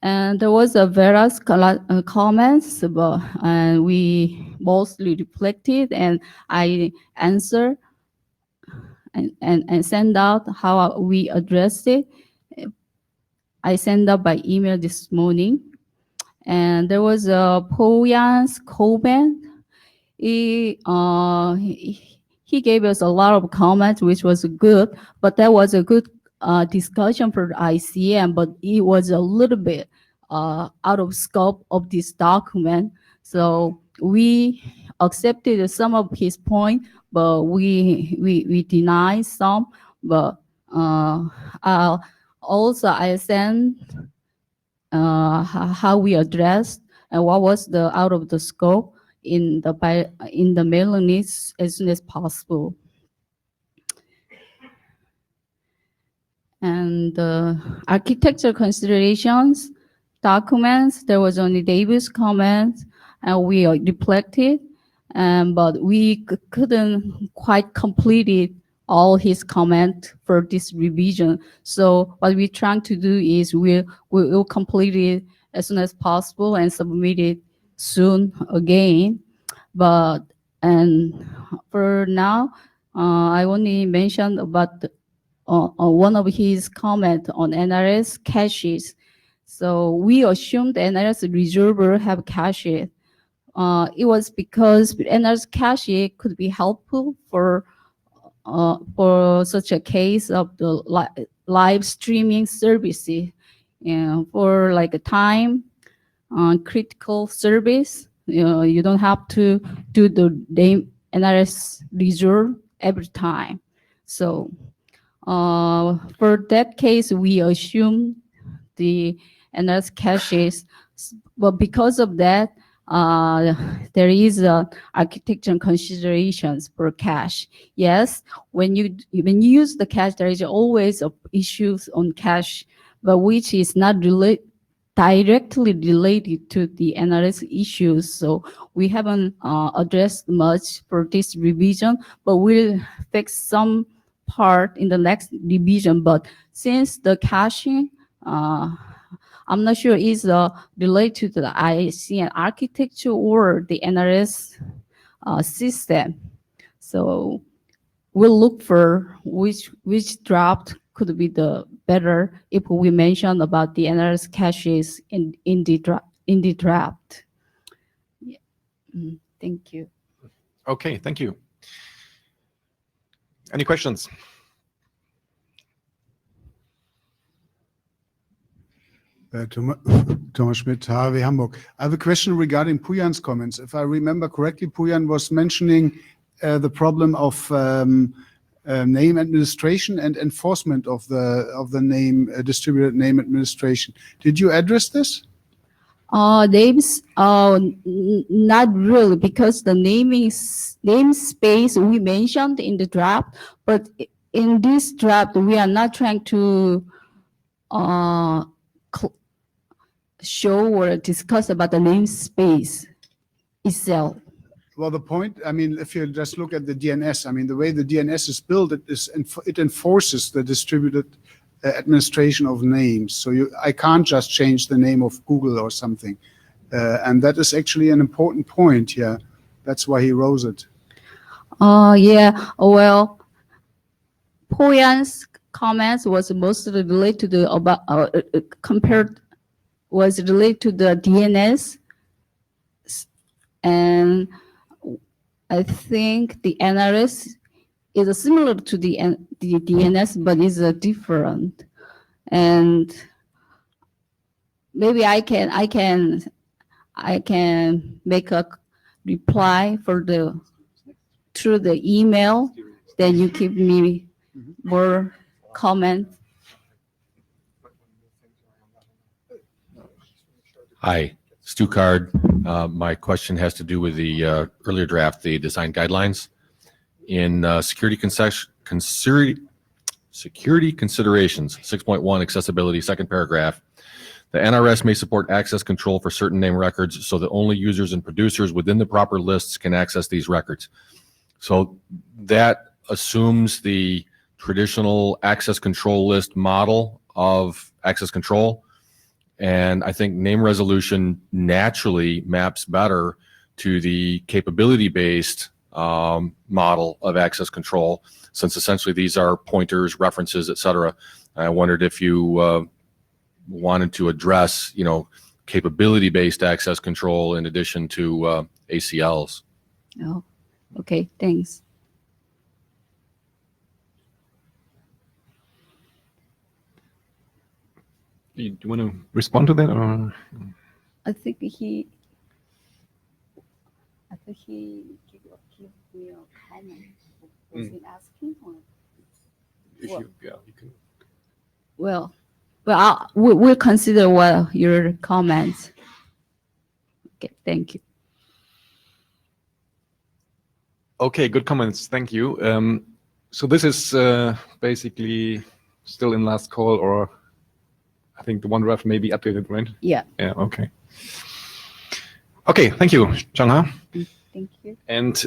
And there was various comments, and we mostly reflected, and I answered and sent out how we addressed it. I sent out by email this morning. And there was a Poyan's comment. He gave us a lot of comments, which was good, but that was a good discussion for ICM, but it was a little bit out of scope of this document. So we accepted some of his point, but we denied some. But also I sent how we addressed and what was the out of the scope in the mailing list as soon as possible. And architecture considerations documents, there was only David's comments, and we reflected, but we couldn't quite complete all his comment for this revision. So what we're trying to do is we'll complete it as soon as possible and submit it soon again. And for now, I only mentioned about one of his comments on NRS caches. So we assumed the NRS reserver have cache. It was because NRS cache could be helpful for such a case of the live streaming services, for like a time critical service. You don't have to do the NRS reserve every time. So for that case, we assume the NRS caches, but because of that, there is architecture considerations for cache. Yes, when you use the cache, there is always issues on cache, but which is not directly related to the NRS issues. So we haven't addressed much for this revision, but we'll fix some part in the next revision. But since the caching, I'm not sure is related to the ICN architecture or the NRS system. So we'll look for which draft could be the better if we mention about the NRS caches in the draft. Yeah. Thank you. Okay, thank you. Any questions? Thomas Schmidt, HW Hamburg. I have a question regarding Puyan's comments. If I remember correctly, Puyan was mentioning the problem of name administration and enforcement of the name distributed name administration. Did you address this? Names, not really, because the namespace we mentioned in the draft, but in this draft we are not trying to show or discuss about the namespace itself. Well, the point, I mean, if you just look at the DNS, I mean, the way the DNS is built, it enforces the distributed administration of names. So I can't just change the name of Google or something. And that is actually an important point here. That's why he rose it. Yeah, well, Puyan's comments was mostly related to the was related to the DNS, and I think the NRS is similar to the DNS, but is different. And maybe I can make a reply through the email. Then you give me more comments. Hi, Stu Card. My question has to do with the earlier draft, the design guidelines. In security considerations, 6.1 accessibility, second paragraph, the NRS may support access control for certain name records so that only users and producers within the proper lists can access these records. So that assumes the traditional access control list model of access control. And I think name resolution naturally maps better to the capability-based model of access control, since essentially these are pointers, references, etc. I wondered if you wanted to address, capability-based access control in addition to ACLs. Oh, okay, thanks. Do you want to respond to that, or? I think he give me a comment. Was he asking? Or? You can. Well, we'll consider your comments. Okay, thank you. Okay, good comments. Thank you. So this is basically still in last call, or I think the one draft may be updated, right? Yeah. Yeah. Okay. Okay. Thank you, Changha. Thank you. And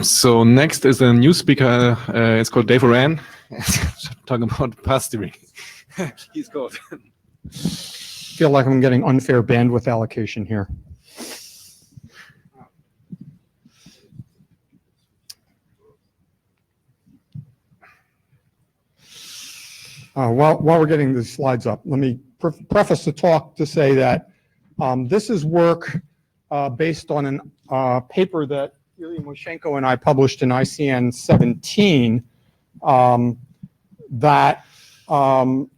so next is a new speaker. It's called Dave Oran. Talking about path steering. He's called. Feel like I'm getting unfair bandwidth allocation here. While we're getting the slides up, let me preface the talk to say that this is work based on a paper that Ilya Moshenko and I published in ICN 17 that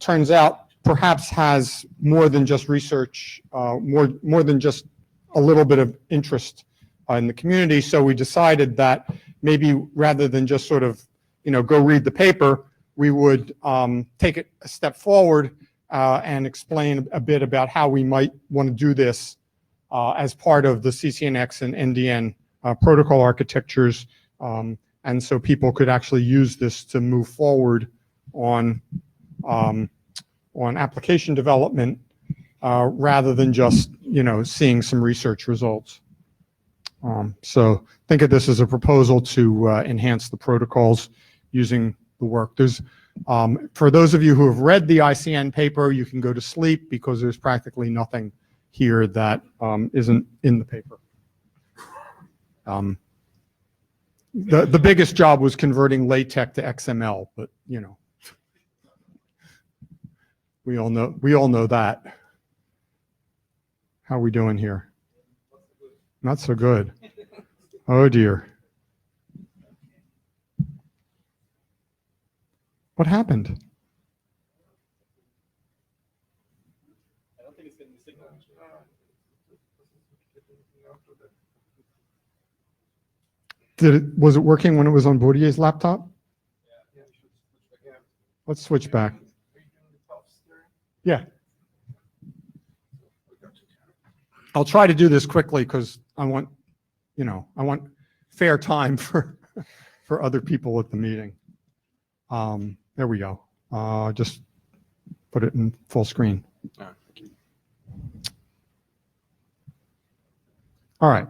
turns out perhaps has more than just research, more than just a little bit of interest in the community. So we decided that maybe rather than just sort of go read the paper, we would take it a step forward and explain a bit about how we might want to do this as part of the CCNX and NDN protocol architectures. And so people could actually use this to move forward on application development rather than just, seeing some research results. So think of this as a proposal to enhance the protocols using the work. There's, for those of you who have read the ICN paper, you can go to sleep because there's practically nothing here that isn't in the paper. The biggest job was converting LaTeX to XML, but we all know that. How are we doing here? Not so good. Oh dear. What happened? I don't think it's getting the signal. Was it working when it was on Baudier's laptop? Let's switch back. Yeah. I'll try to do this quickly because I want fair time for other people at the meeting. There we go. Just put it in full screen. All right.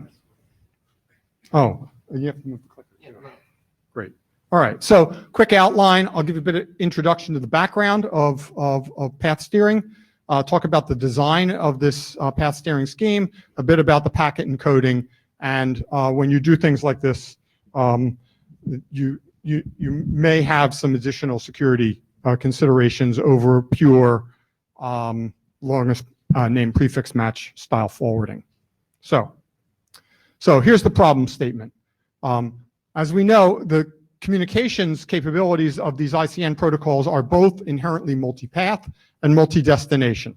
Oh, you have to move the clicker. Great. All right. So quick outline. I'll give you a bit of introduction to the background of path steering. Talk about the design of this path steering scheme, a bit about the packet encoding, and when you do things like this, you may have some additional security considerations over pure longest name prefix match style forwarding. So here's the problem statement. As we know, the communications capabilities of these ICN protocols are both inherently multipath and multi-destination,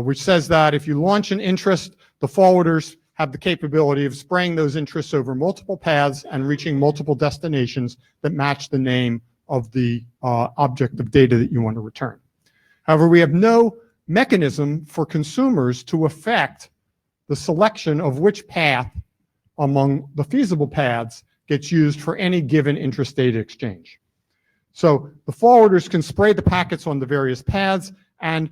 which says that if you launch an interest, the forwarders have the capability of spraying those interests over multiple paths and reaching multiple destinations that match the name of the object of data that you want to return. However, we have no mechanism for consumers to affect the selection of which path among the feasible paths gets used for any given interest data exchange. So the forwarders can spray the packets on the various paths, and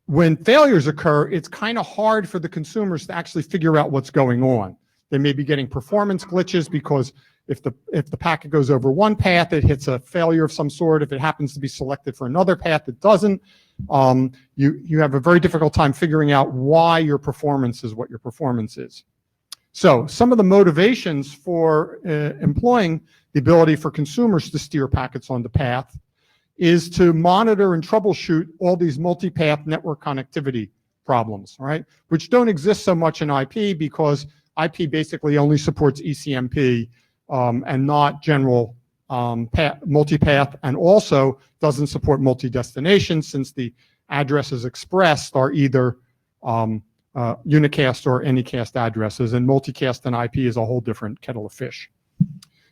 when failures occur, it's kind of hard for the consumers to actually figure out what's going on. They may be getting performance glitches because if the packet goes over one path, it hits a failure of some sort. If it happens to be selected for another path, it doesn't. You have a very difficult time figuring out why your performance is what your performance is. So some of the motivations for employing the ability for consumers to steer packets on the path is to monitor and troubleshoot all these multipath network connectivity problems, right? Which don't exist so much in IP because IP basically only supports ECMP and not general multipath, and also doesn't support multi-destination since the addresses expressed are either unicast or anycast addresses, and multicast and IP is a whole different kettle of fish.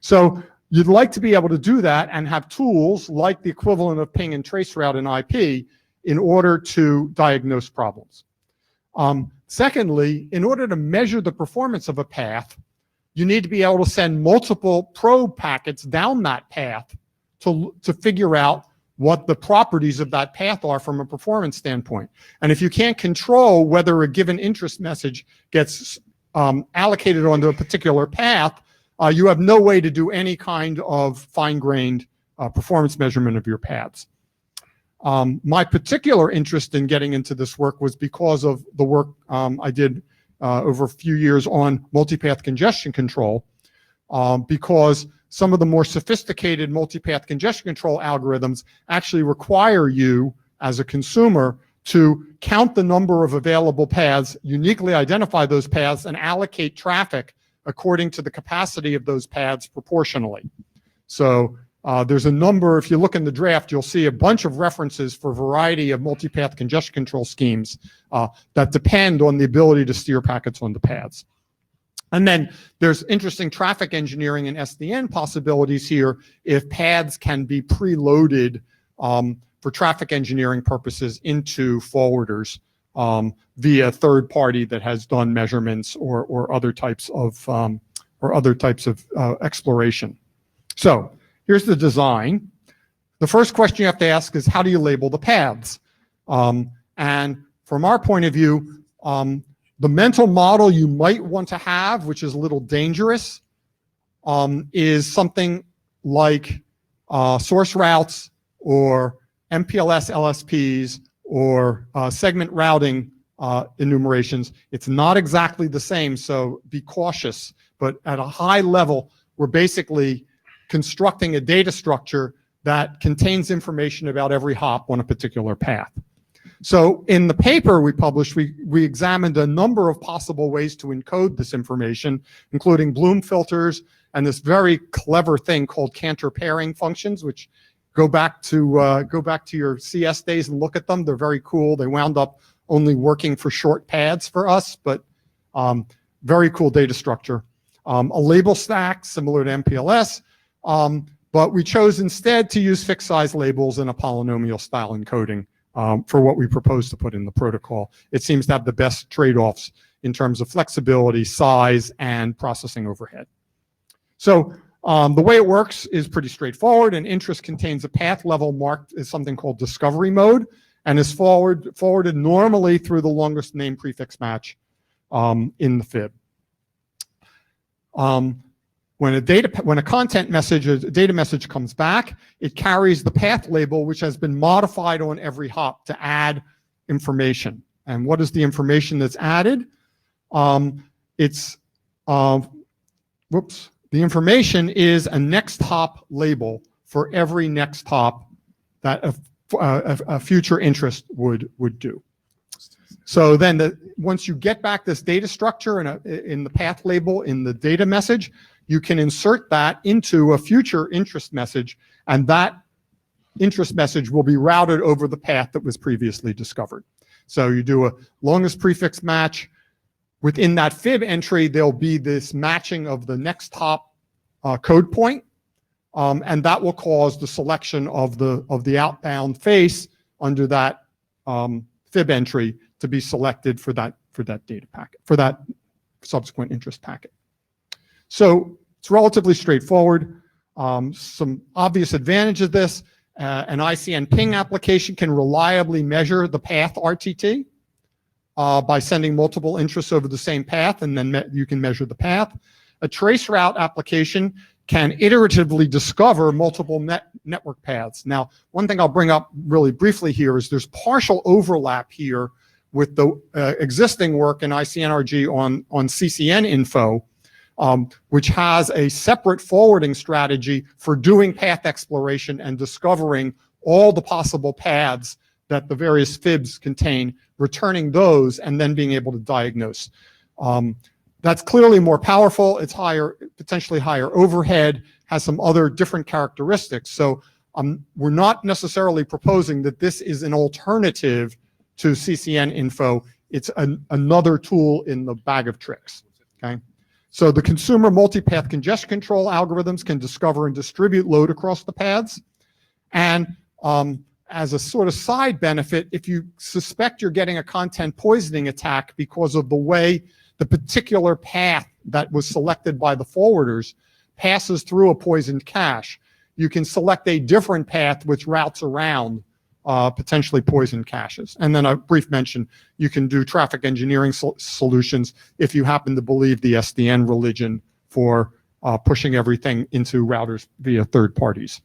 So you'd like to be able to do that and have tools like the equivalent of ping and traceroute in IP in order to diagnose problems. Secondly, in order to measure the performance of a path, you need to be able to send multiple probe packets down that path to figure out what the properties of that path are from a performance standpoint. And if you can't control whether a given interest message gets allocated onto a particular path, you have no way to do any kind of fine-grained performance measurement of your paths. My particular interest in getting into this work was because of the work I did over a few years on multipath congestion control, because some of the more sophisticated multipath congestion control algorithms actually require you as a consumer to count the number of available paths, uniquely identify those paths, and allocate traffic according to the capacity of those paths proportionally. So there's a number, if you look in the draft, you'll see a bunch of references for a variety of multipath congestion control schemes that depend on the ability to steer packets on the paths. And then there's interesting traffic engineering and SDN possibilities here if paths can be preloaded for traffic engineering purposes into forwarders via third party that has done measurements or other types of exploration. So here's the design. The first question you have to ask is, how do you label the paths? And from our point of view, the mental model you might want to have, which is a little dangerous, is something like source routes or MPLS LSPs or segment routing enumerations. It's not exactly the same, so be cautious. But at a high level, we're basically constructing a data structure that contains information about every hop on a particular path. So in the paper we published, we examined a number of possible ways to encode this information, including Bloom filters and this very clever thing called Cantor pairing functions, which go back to your CS days and look at them. They're very cool. They wound up only working for short paths for us, but very cool data structure. A label stack similar to MPLS, but we chose instead to use fixed size labels and a polynomial style encoding for what we propose to put in the protocol. It seems to have the best trade-offs in terms of flexibility, size, and processing overhead. So the way it works is pretty straightforward. An interest contains a path level marked as something called discovery mode and is forwarded normally through the longest name prefix match in the fib. When a data message comes back, it carries the path label, which has been modified on every hop to add information. And what is the information that's added? The information is a next hop label for every next hop that a future interest would do. So then once you get back this data structure in the path label in the data message, you can insert that into a future interest message, and that interest message will be routed over the path that was previously discovered. So you do a longest prefix match. Within that fib entry, there'll be this matching of the next hop code point, and that will cause the selection of the outbound face under that fib entry to be selected for that data packet, for that subsequent interest packet. So it's relatively straightforward. Some obvious advantage of this, an ICN ping application can reliably measure the path RTT by sending multiple interests over the same path, and then you can measure the path. A trace route application can iteratively discover multiple network paths. Now, one thing I'll bring up really briefly here is there's partial overlap here with the existing work in ICNRG on CCN info, which has a separate forwarding strategy for doing path exploration and discovering all the possible paths that the various fibs contain, returning those, and then being able to diagnose. That's clearly more powerful. It's potentially higher overhead, has some other different characteristics. So we're not necessarily proposing that this is an alternative to CCN info. It's another tool in the bag of tricks, okay? So the consumer multipath congestion control algorithms can discover and distribute load across the paths. And as a sort of side benefit, if you suspect you're getting a content poisoning attack because of the way the particular path that was selected by the forwarders passes through a poisoned cache, you can select a different path which routes around potentially poisoned caches. And then a brief mention, you can do traffic engineering solutions if you happen to believe the SDN religion for pushing everything into routers via third parties.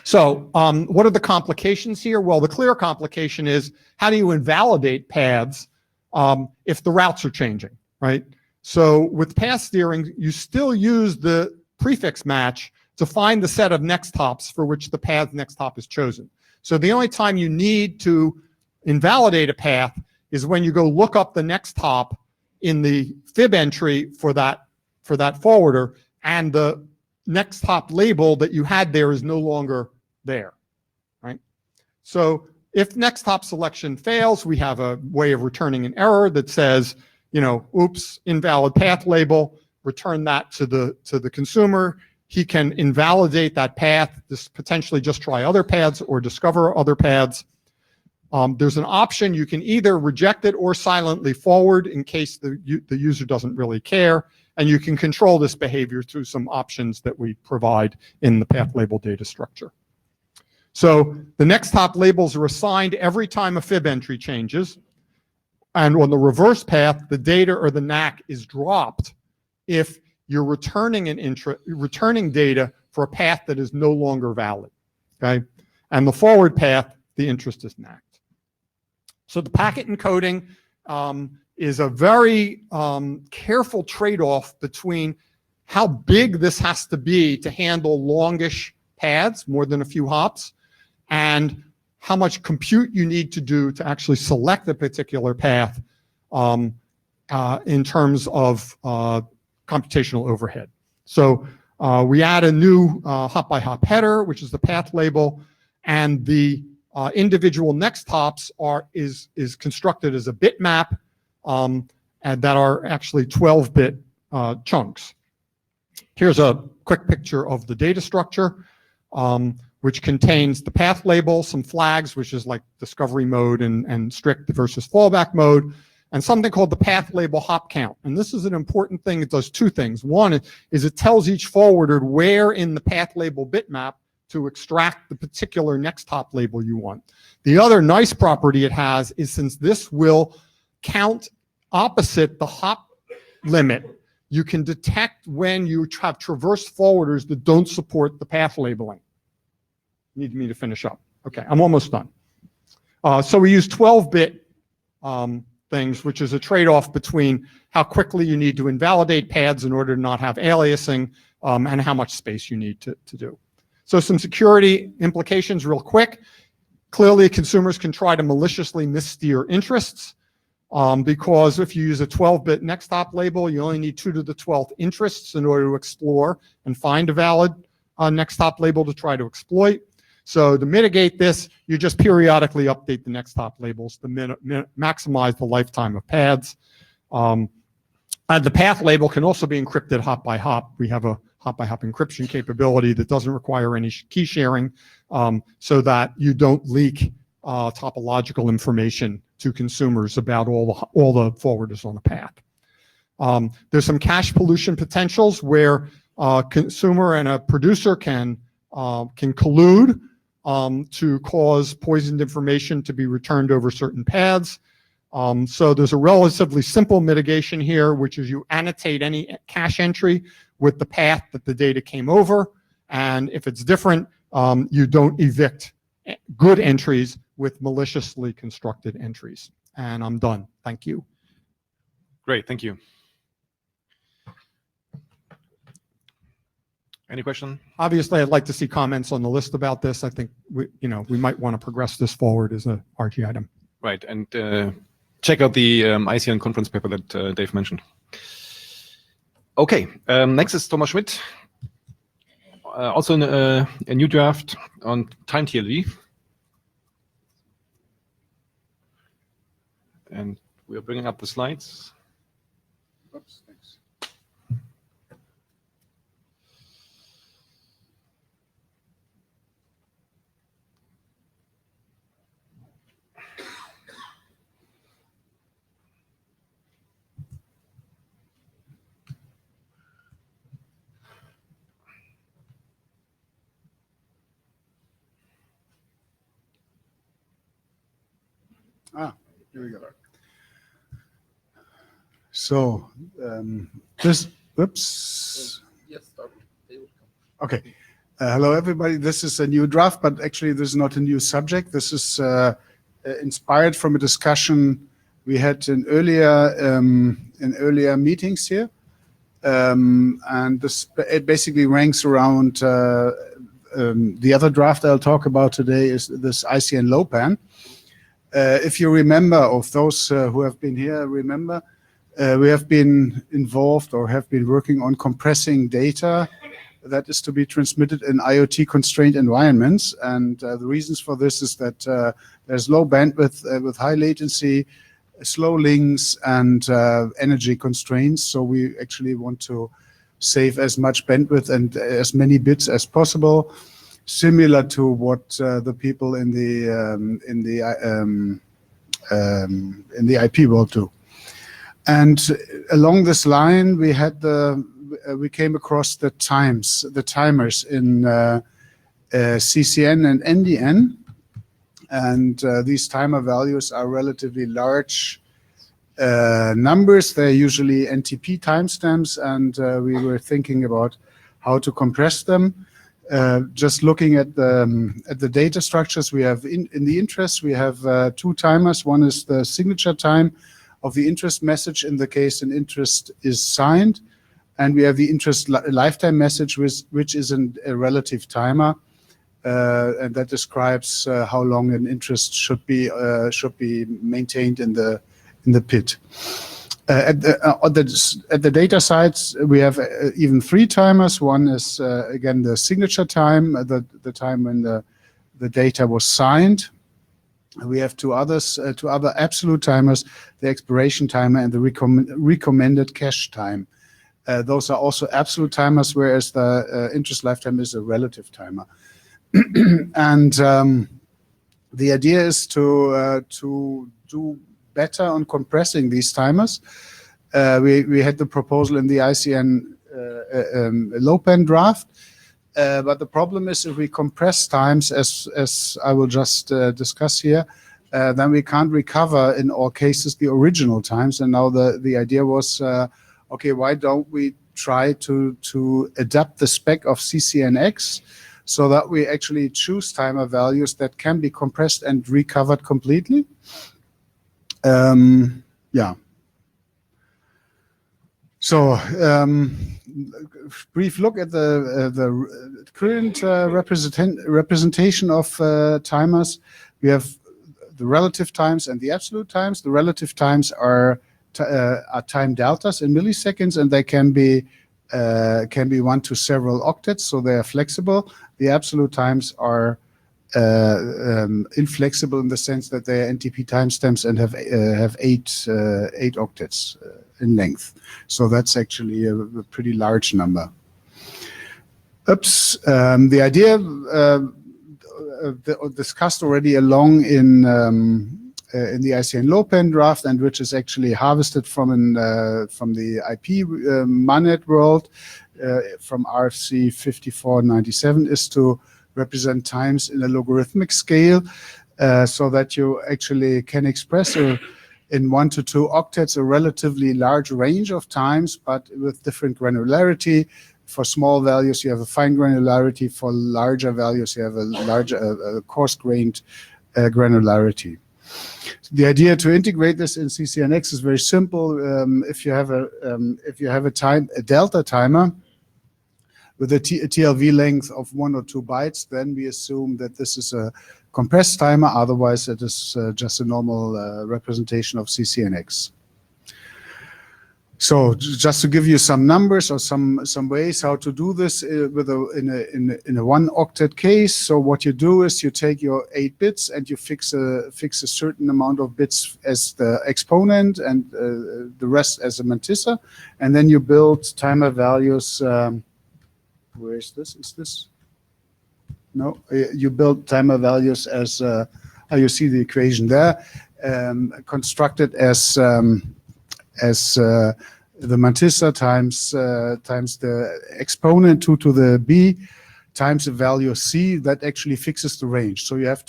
So what are the complications here? Well, the clear complication is, how do you invalidate paths if the routes are changing, right? So with path steering, you still use the prefix match to find the set of next hops for which the path next hop is chosen. So the only time you need to invalidate a path is when you go look up the next hop in the fib entry for that forwarder, and the next hop label that you had there is no longer there, right? So if next hop selection fails, we have a way of returning an error that says oops, invalid path label, return that to the consumer. He can invalidate that path, potentially just try other paths or discover other paths. There's an option, you can either reject it or silently forward in case the user doesn't really care, and you can control this behavior through some options that we provide in the path label data structure. So the next hop labels are assigned every time a fib entry changes, and on the reverse path, the data or the NAC is dropped if you're returning data for a path that is no longer valid, okay? And the forward path, the interest is NAC'd. So the packet encoding is a very careful trade-off between how big this has to be to handle longish paths, more than a few hops, and how much compute you need to do to actually select a particular path in terms of computational overhead. So we add a new hop-by-hop header, which is the path label, and the individual next hops is constructed as a bitmap, and that are actually 12-bit chunks. Here's a quick picture of the data structure, which contains the path label, some flags, which is like discovery mode and strict versus fallback mode, and something called the path label hop count. And this is an important thing. It does two things. One is it tells each forwarder where in the path label bitmap to extract the particular next hop label you want. The other nice property it has is, since this will count opposite the hop limit, you can detect when you have traversed forwarders that don't support the path labeling. Need me to finish up. Okay, I'm almost done. So we use 12-bit things, which is a trade-off between how quickly you need to invalidate paths in order to not have aliasing, and how much space you need to do. So some security implications real quick. Clearly, consumers can try to maliciously missteer interests, because if you use a 12-bit next hop label, you only need 2 to the 12th interests in order to explore and find a valid next hop label to try to exploit. So to mitigate this, you just periodically update the next hop labels to maximize the lifetime of paths. And the path label can also be encrypted hop by hop. We have a hop by hop encryption capability that doesn't require any key sharing, so that you don't leak topological information to consumers about all the forwarders on the path. There's some cache pollution potentials where a consumer and a producer can collude to cause poisoned information to be returned over certain paths. So there's a relatively simple mitigation here, which is you annotate any cache entry with the path that the data came over. And if it's different, you don't evict good entries with maliciously constructed entries. And I'm done. Thank you. Great, thank you. Any question? Obviously, I'd like to see comments on the list about this. I think we might want to progress this forward as a RG item. Right, and check out the ICN conference paper that Dave mentioned. Okay, next is Thomas Schmidt. Also a new draft on time TLD. And we are bringing up the slides. Oops, thanks. Here we go. So this, whoops. Yes, start. They would come. Okay. Hello, everybody. This is a new draft, but actually this is not a new subject. This is inspired from a discussion we had in earlier meetings here. And this, it basically ranks around the other draft I'll talk about today is this ICN LOPAN. If you remember, of those who have been here, remember, we have been involved or have been working on compressing data that is to be transmitted in IoT constrained environments. And the reasons for this is that there's low bandwidth with high latency, slow links and energy constraints. So we actually want to save as much bandwidth and as many bits as possible, similar to what the people in the IP world do. And along this line, we came across the timers in CCN and NDN. And these timer values are relatively large numbers. They're usually NTP timestamps, and we were thinking about how to compress them. Just looking at the data structures we have in the interest, we have two timers. One is the signature time of the interest message in the case an interest is signed, and we have the interest lifetime message, which is a relative timer. And that describes how long an interest should be maintained in the PIT. At the data sides, we have even three timers. One is again the signature time, the time when the data was signed. We have two other absolute timers: the expiration timer and the recommended cache time. Those are also absolute timers, whereas the interest lifetime is a relative timer. And the idea is to do better on compressing these timers. We had the proposal in the ICN low-pen draft, but the problem is if we compress times, as I will just discuss here, then we can't recover in all cases the original times. And now the idea was, okay, why don't we try to adapt the spec of CCNX so that we actually choose timer values that can be compressed and recovered completely. Yeah. So, brief look at the current representation of timers. We have the relative times and the absolute times. The relative times are time deltas in milliseconds, and they can be 1 to several octets, so they are flexible. The absolute times are inflexible in the sense that they are NTP timestamps and have eight octets in length. So that's actually a pretty large number. Oops. The idea discussed already along in the ICN low-pen draft, and which is actually harvested from the IP MANET world, from RFC 5497, is to represent times in a logarithmic scale, so that you actually can express in 1 to 2 octets a relatively large range of times, but with different granularity. For small values, you have a fine granularity. For larger values, you have a larger, coarse-grained granularity. The idea to integrate this in CCNX is very simple. If you have a delta timer with a TLV length of 1 or 2 bytes, then we assume that this is a compressed timer. Otherwise, it is just a normal representation of CCNX. So, just to give you some numbers or some ways how to do this in a 1 octet case. So, what you do is you take your 8 bits and you fix a certain amount of bits as the exponent and the rest as a mantissa, and then you build timer values. Where is this? Is this? No, you build timer values as you see the equation there, constructed as the mantissa times the exponent 2 to the b times the value c. That actually fixes the range. So we have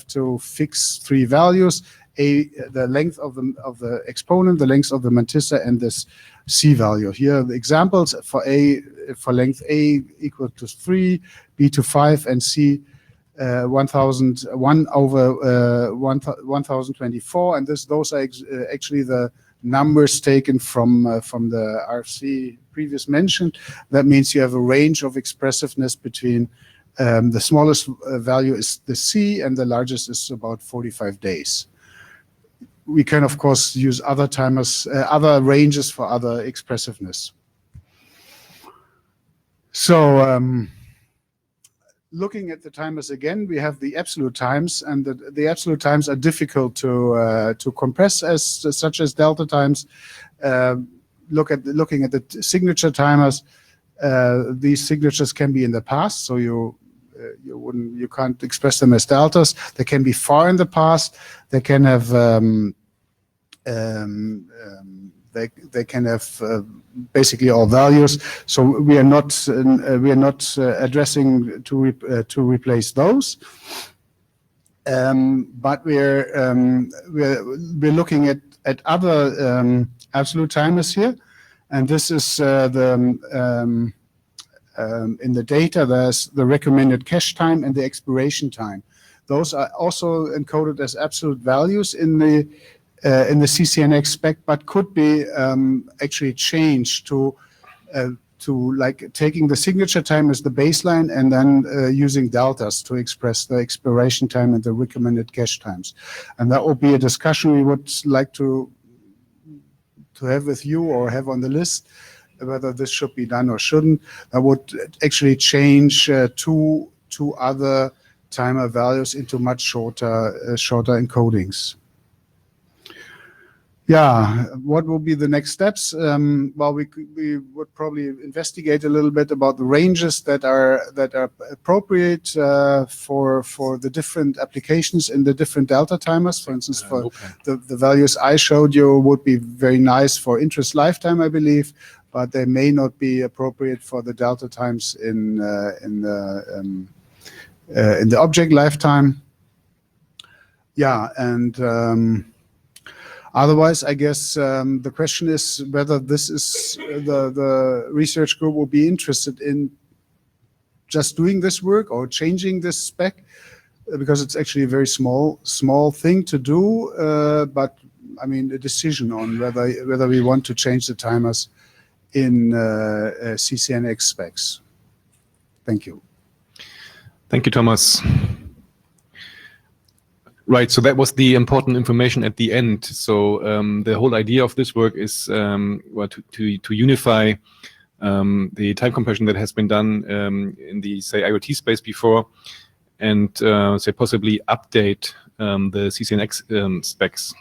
to fix 3 values: the length of the exponent, the length of the mantissa, and this c value. Here are the examples for length a equal to 3, b to 5, and c 1001 over 1024. And those are actually the numbers taken from the RFC previous mentioned. That means you have a range of expressiveness between the smallest value is the c, and the largest is about 45 days. We can, of course, use other timers, other ranges for other expressiveness. So looking at the timers again, we have the absolute times, and the absolute times are difficult to compress such as delta times. Looking at the signature timers, these signatures can be in the past, so you can't express them as deltas. They can be far in the past. They can have they can have basically all values. So we are not addressing to replace those. But we're looking at other absolute timers here, and this is in the data. There's the recommended cache time and the expiration time. Those are also encoded as absolute values in the CCNX spec, but could be actually changed to like taking the signature time as the baseline and then using deltas to express the expiration time and the recommended cache times. And that will be a discussion we would like to have with you or have on the list, whether this should be done or shouldn't. That would actually change two other timer values into much shorter encodings. Yeah, what will be the next steps? Well, we would probably investigate a little bit about the ranges that are appropriate for the different applications in the different delta timers. For instance, for the values I showed you would be very nice for interest lifetime, I believe, but they may not be appropriate for the delta times in the object lifetime. Yeah, and otherwise, I guess the question is whether this is the research group will be interested in just doing this work or changing this spec, because it's actually a very small thing to do. But I mean, a decision on whether we want to change the timers in CCNX specs. Thank you. Thank you, Thomas. Right, so that was the important information at the end. So the whole idea of this work is well, to unify the time compression that has been done in the, say, IoT space before, and say possibly update the CCNX specs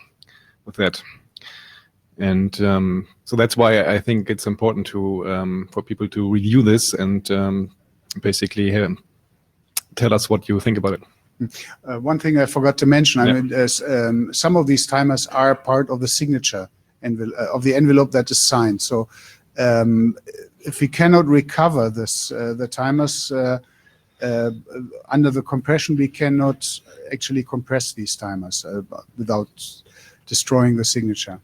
with that. And so that's why I think it's important to for people to review this and basically tell us what you think about it. One thing I forgot to mention, I mean, some of these timers are part of the signature of the envelope that is signed. So if we cannot recover this, the timers under the compression, we cannot actually compress these timers without destroying the signature.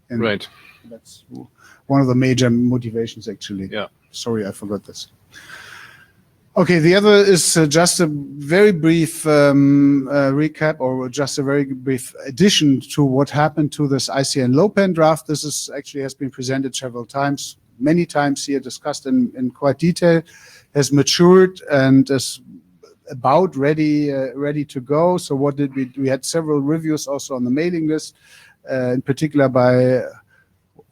And right. That's one of the major motivations, actually. Yeah. Sorry, I forgot this. Okay, the other is just a very brief recap, or just a very brief addition to what happened to this ICN low-pan draft. This is actually has been presented several times, many times here, discussed in quite detail, has matured and is about ready to go. So what did we do? We had several reviews also on the mailing list, in particular by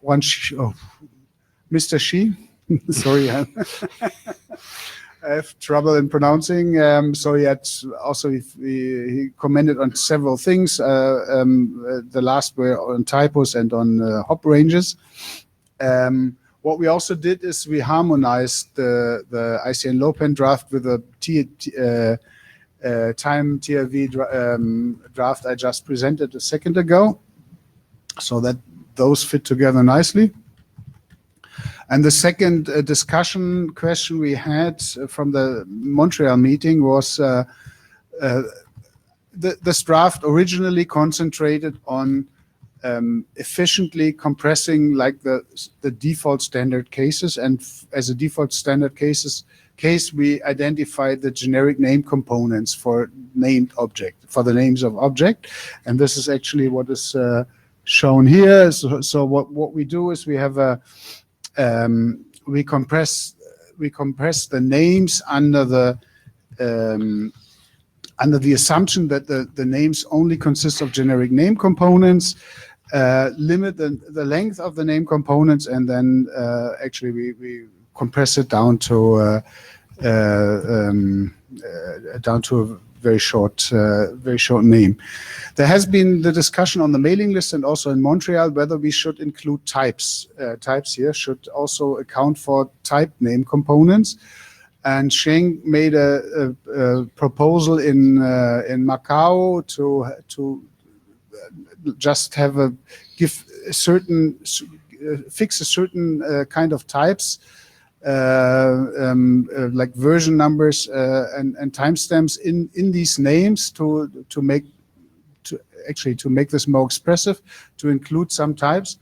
one Mr. Shi. Sorry. I have trouble in pronouncing. So he had also he commented on several things. The last were on typos and on hop ranges. What we also did is we harmonized the ICN low-pan draft with the time TRV draft I just presented a second ago, so that those fit together nicely. And the second discussion question we had from the Montreal meeting was this draft originally concentrated on efficiently compressing like the default standard cases, and as a default standard case we identified the generic name components for named object, for the names of object, and this is actually what is shown here. So what we do is we have a we compress the names under the assumption that the names only consist of generic name components, limit the length of the name components, and then actually we compress it down to down to a very short name. There has been the discussion on the mailing list and also in Montreal whether we should include types. Types here should also account for type name components. And Sheng made a proposal in Macau to just fix a certain kind of types. Like version numbers and timestamps in these names to make this more expressive, to include some types,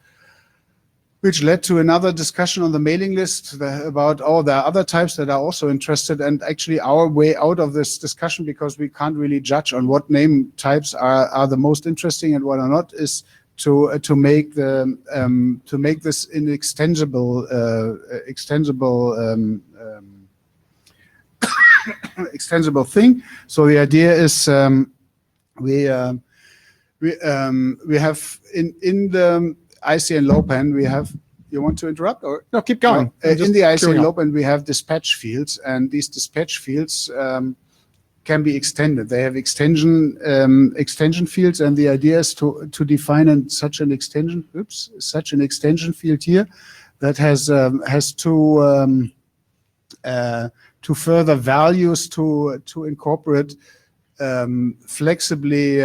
which led to another discussion on the mailing list about, there are other types that are also interested. And actually our way out of this discussion, because we can't really judge on what name types are the most interesting and what are not, is to make this an extensible extensible thing. So the idea is we have in the ICN LOPAN we have. You want to interrupt or No, keep going. in the ICN LOPAN we have dispatch fields, and these dispatch fields can be extended. They have extension fields, and the idea is to define such an extension field here that has two further values to incorporate flexibly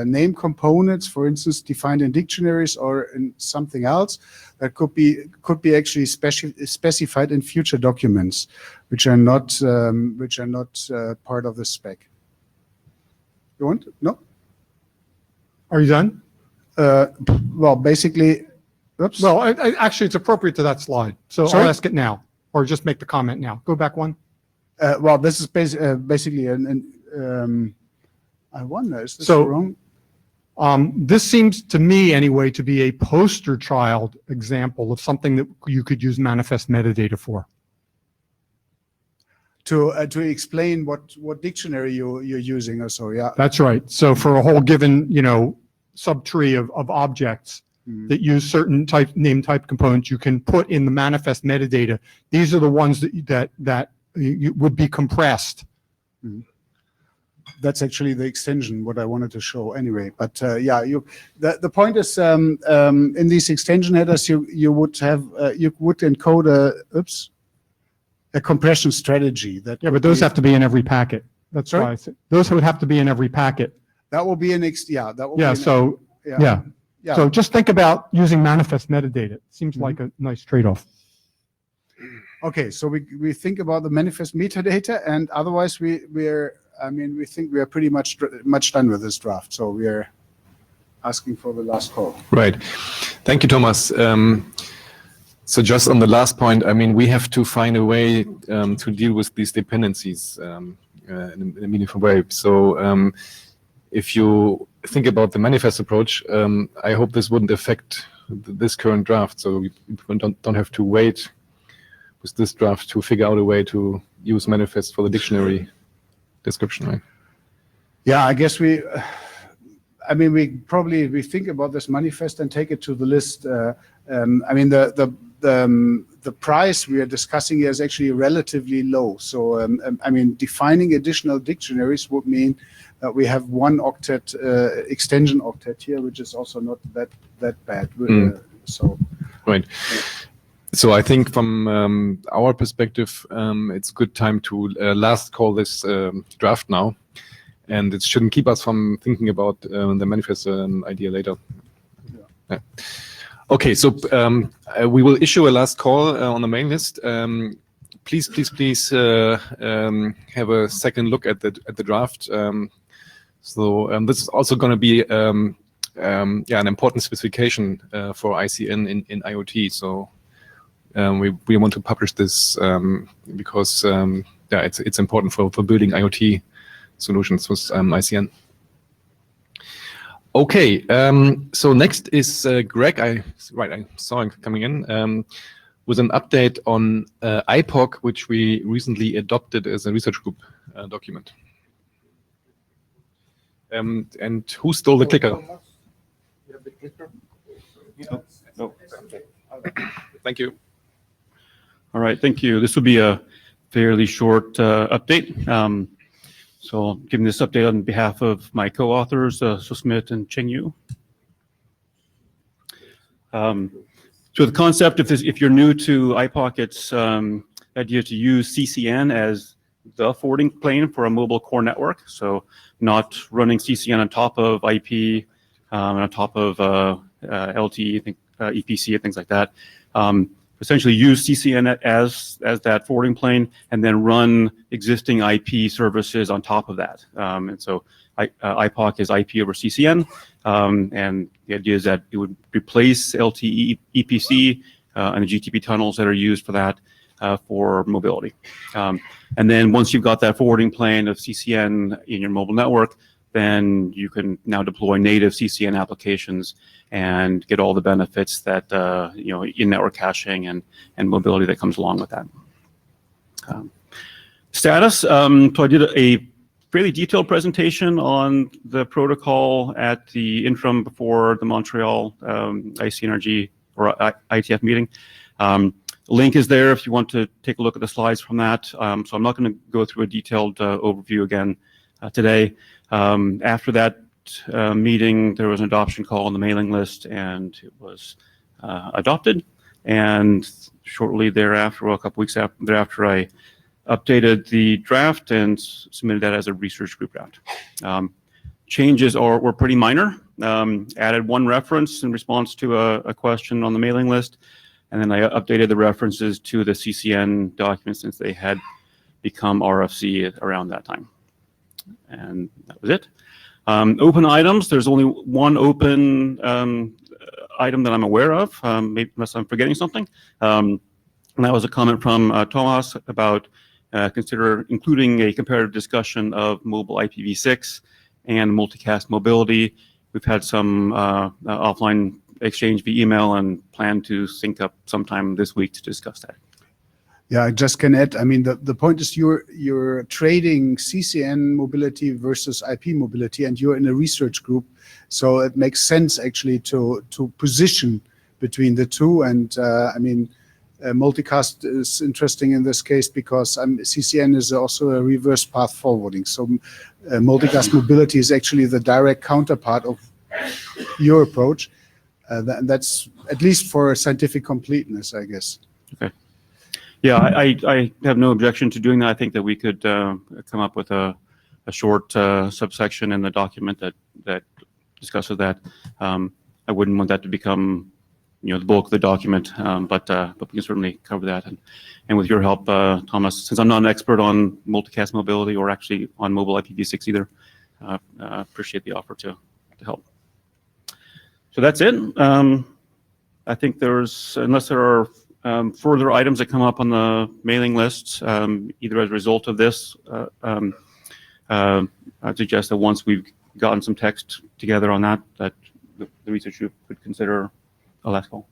name components, for instance, defined in dictionaries or in something else that could be actually specified in future documents, which are not part of the spec. You want? No? Are you done? Well, basically, oops. Well, actually, it's appropriate to that slide. So Sorry? I'll ask it now, or just make the comment now. Go back one. Well, this is basically I wonder, is this So- wrong? This seems to me, anyway, to be a poster child example of something that you could use manifest metadata for. To explain what dictionary you're using or so, yeah. That's right. So for a whole given, subtree of objects that use certain name type components, you can put in the manifest metadata. These are the ones that would be compressed. That's actually the extension, what I wanted to show anyway. But the point is, in these extension headers, you would encode a compression strategy. But those have to be in every packet. That's Sorry? why I said those would have to be in every packet. That will be So just think about using manifest metadata. It seems like a nice trade-off. Okay, so we think about the manifest metadata, and otherwise we think we are pretty much done with this draft. So we are asking for the last call. Right. Thank you, Thomas. So just on the last point, we have to find a way to deal with these dependencies in a meaningful way. So if you think about the manifest approach, I hope this wouldn't affect this current draft. So we don't have to wait with this draft to figure out a way to use manifest for the dictionary description, right? Yeah, I guess we think about this manifest and take it to the list. The price we are discussing here is actually relatively low. So, defining additional dictionaries would mean that we have one octet, extension octet here, which is also not that bad. Right. So I think from our perspective, it's a good time to last call this draft now, and it shouldn't keep us from thinking about the manifest idea later. Yeah. Okay, so we will issue a last call on the main list. Please have a second look at the draft. This is also going to be an important specification for ICN in IoT. So. We want to publish this because it's important for building IoT solutions with ICN. Okay, so next is Greg. I saw him coming in with an update on Ipok, which we recently adopted as a research group document. And who stole the clicker? You have the clicker? No. Okay. Thank you. All right, thank you. This will be a fairly short update. So I'm giving this update on behalf of my co-authors, So Smith and Cheng Yu. So the concept, if you're new to Ipok, it's idea to use CCN as the forwarding plane for a mobile core network. So not running CCN on top of IP, on top of LTE, EPC, and things like that. Essentially use CCN as that forwarding plane, and then run existing IP services on top of that. And so Ipok is IP over CCN, and the idea is that it would replace LTE, EPC, and the GTP tunnels that are used for that for mobility. And then once you've got that forwarding plane of CCN in your mobile network, then you can now deploy native CCN applications and get all the benefits that in-network caching and mobility that comes along with that. Status. So I did a fairly detailed presentation on the protocol at the interim before the Montreal ICNRG or IETF meeting. Link is there if you want to take a look at the slides from that. So I'm not going to go through a detailed overview again today. After that meeting, there was an adoption call on the mailing list, and it was adopted. And shortly thereafter, well, a couple weeks thereafter, I updated the draft and submitted that as a research group draft. Changes were pretty minor. Added one reference in response to a question on the mailing list, and then I updated the references to the CCN documents since they had become RFC around that time. And that was it. Open items, there's only one open item that I'm aware of, maybe unless I'm forgetting something. And that was a comment from Thomas about consider including a comparative discussion of mobile IPv6 and multicast mobility. We've had some offline exchange via email and plan to sync up sometime this week to discuss that. Yeah, I just can add, I mean, the point is you're trading CCN mobility versus IP mobility, and you're in a research group. So it makes sense actually to position between the two. And I mean, multicast is interesting in this case because CCN is also a reverse path forwarding. So multicast mobility is actually the direct counterpart of your approach. That's at least for scientific completeness, I guess. Okay. Yeah, I have no objection to doing that. I think that we could come up with a short subsection in the document that discusses that. I wouldn't want that to become, the bulk of the document, but we can certainly cover that. And with your help, Thomas, since I'm not an expert on multicast mobility or actually on mobile IPv6 either, appreciate the offer to help. So that's it. I think unless there are further items that come up on the mailing list, either as a result of this, I'd suggest that once we've gotten some text together on that the research group could consider a last call.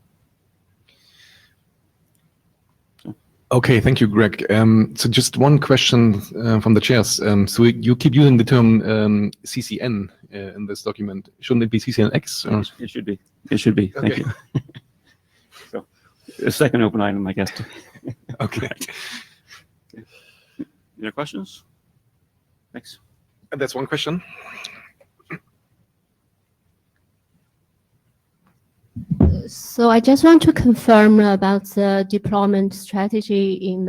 Okay, thank you, Greg. So just one question from the chairs. So you keep using the term CCN in this document. Shouldn't it be CCNX? Or? It should be. It should be. Okay. Thank you. So, a second open item, I guess. Okay. Any questions? Thanks. That's one question. So I just want to confirm about the deployment strategy in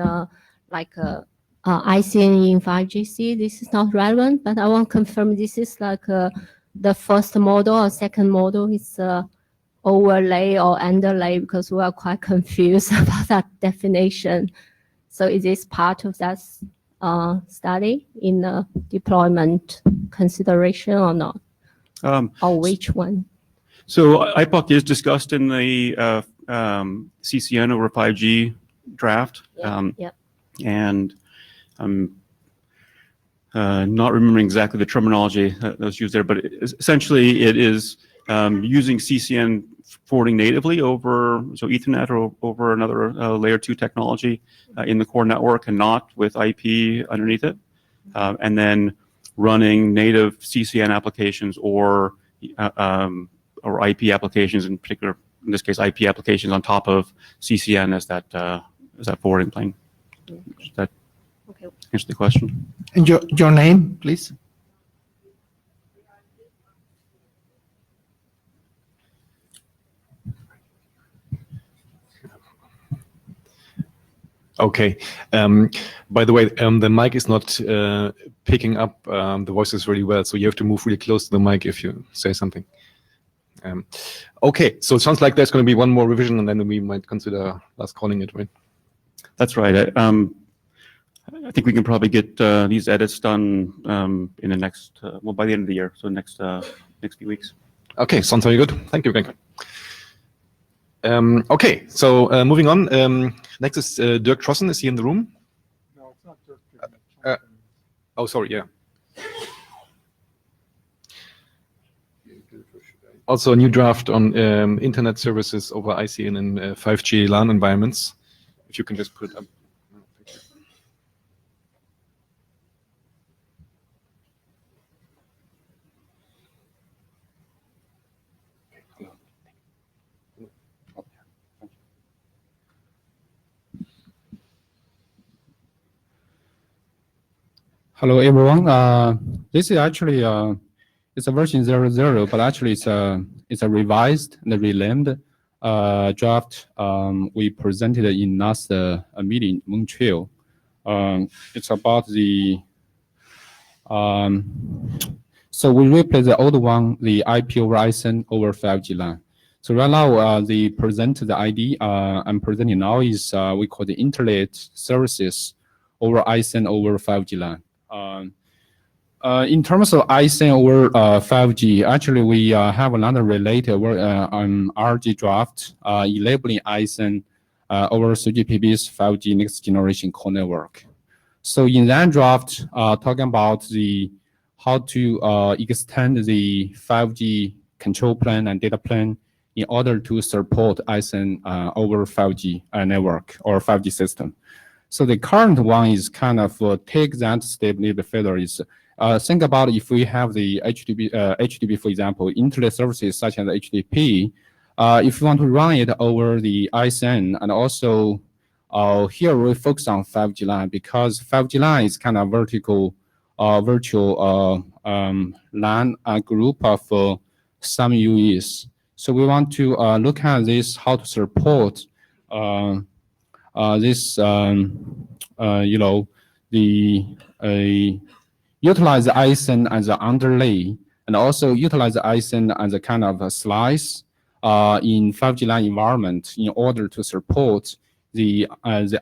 ICN in 5GC. This is not relevant, but I want to confirm this is like the first model or second model is overlay or underlay, because we are quite confused about that definition. So is this part of that study in the deployment consideration or not? Or which one? So Ipok is discussed in the CCN over 5G draft. Yep. And I'm not remembering exactly the terminology that was used there, but essentially it is using CCN forwarding natively over Ethernet or over another layer 2 technology in the core network and not with IP underneath it. And then running native CCN applications or IP applications, in particular, in this case, IP applications on top of CCN as that forwarding plane. Does that answer the question. And your name, please? Okay. By the way, the mic is not picking up the voices really well, so you have to move really close to the mic if you say something. Okay, so it sounds like there's going to be one more revision, and then we might consider last calling it, right? That's right. I think we can probably get these edits done in the next, well, by the end of the year, so next few weeks. Okay, sounds very good. Thank you, Greg. Okay, so moving on. Next is Dirk Trossen. Is he in the room? No, it's not Dirk. Oh, sorry, yeah. Also a new draft on internet services over ICN in 5G LAN environments. If you can just put it up. Hello, everyone. This is actually it's a version 00, but actually it's a revised and renamed draft we presented in last meeting in Montreal. It's about the so we replace the old one, the IP over ISN over 5G LAN. So right now, the ID I'm presenting now is we call the internet services over ISN over 5G LAN. In terms of ISN over 5G, actually we have another related work on RG draft enabling ISN over 3GPP's 5G next generation core network. So in that draft, talking about the how to extend the 5G control plan and data plan in order to support ISN over 5G network or 5G system. So the current one is kind of take that step a little bit further. Is think about if we have the HTTP, for example, internet services such as HTTP, if you want to run it over the ISN, and also here we focus on 5G LAN because 5G LAN is kind of virtual LAN group of some UEs. So we want to look at this, how to support this, utilize the ISN as an underlay, and also utilize the ISN as a kind of a slice in 5G LAN environment in order to support the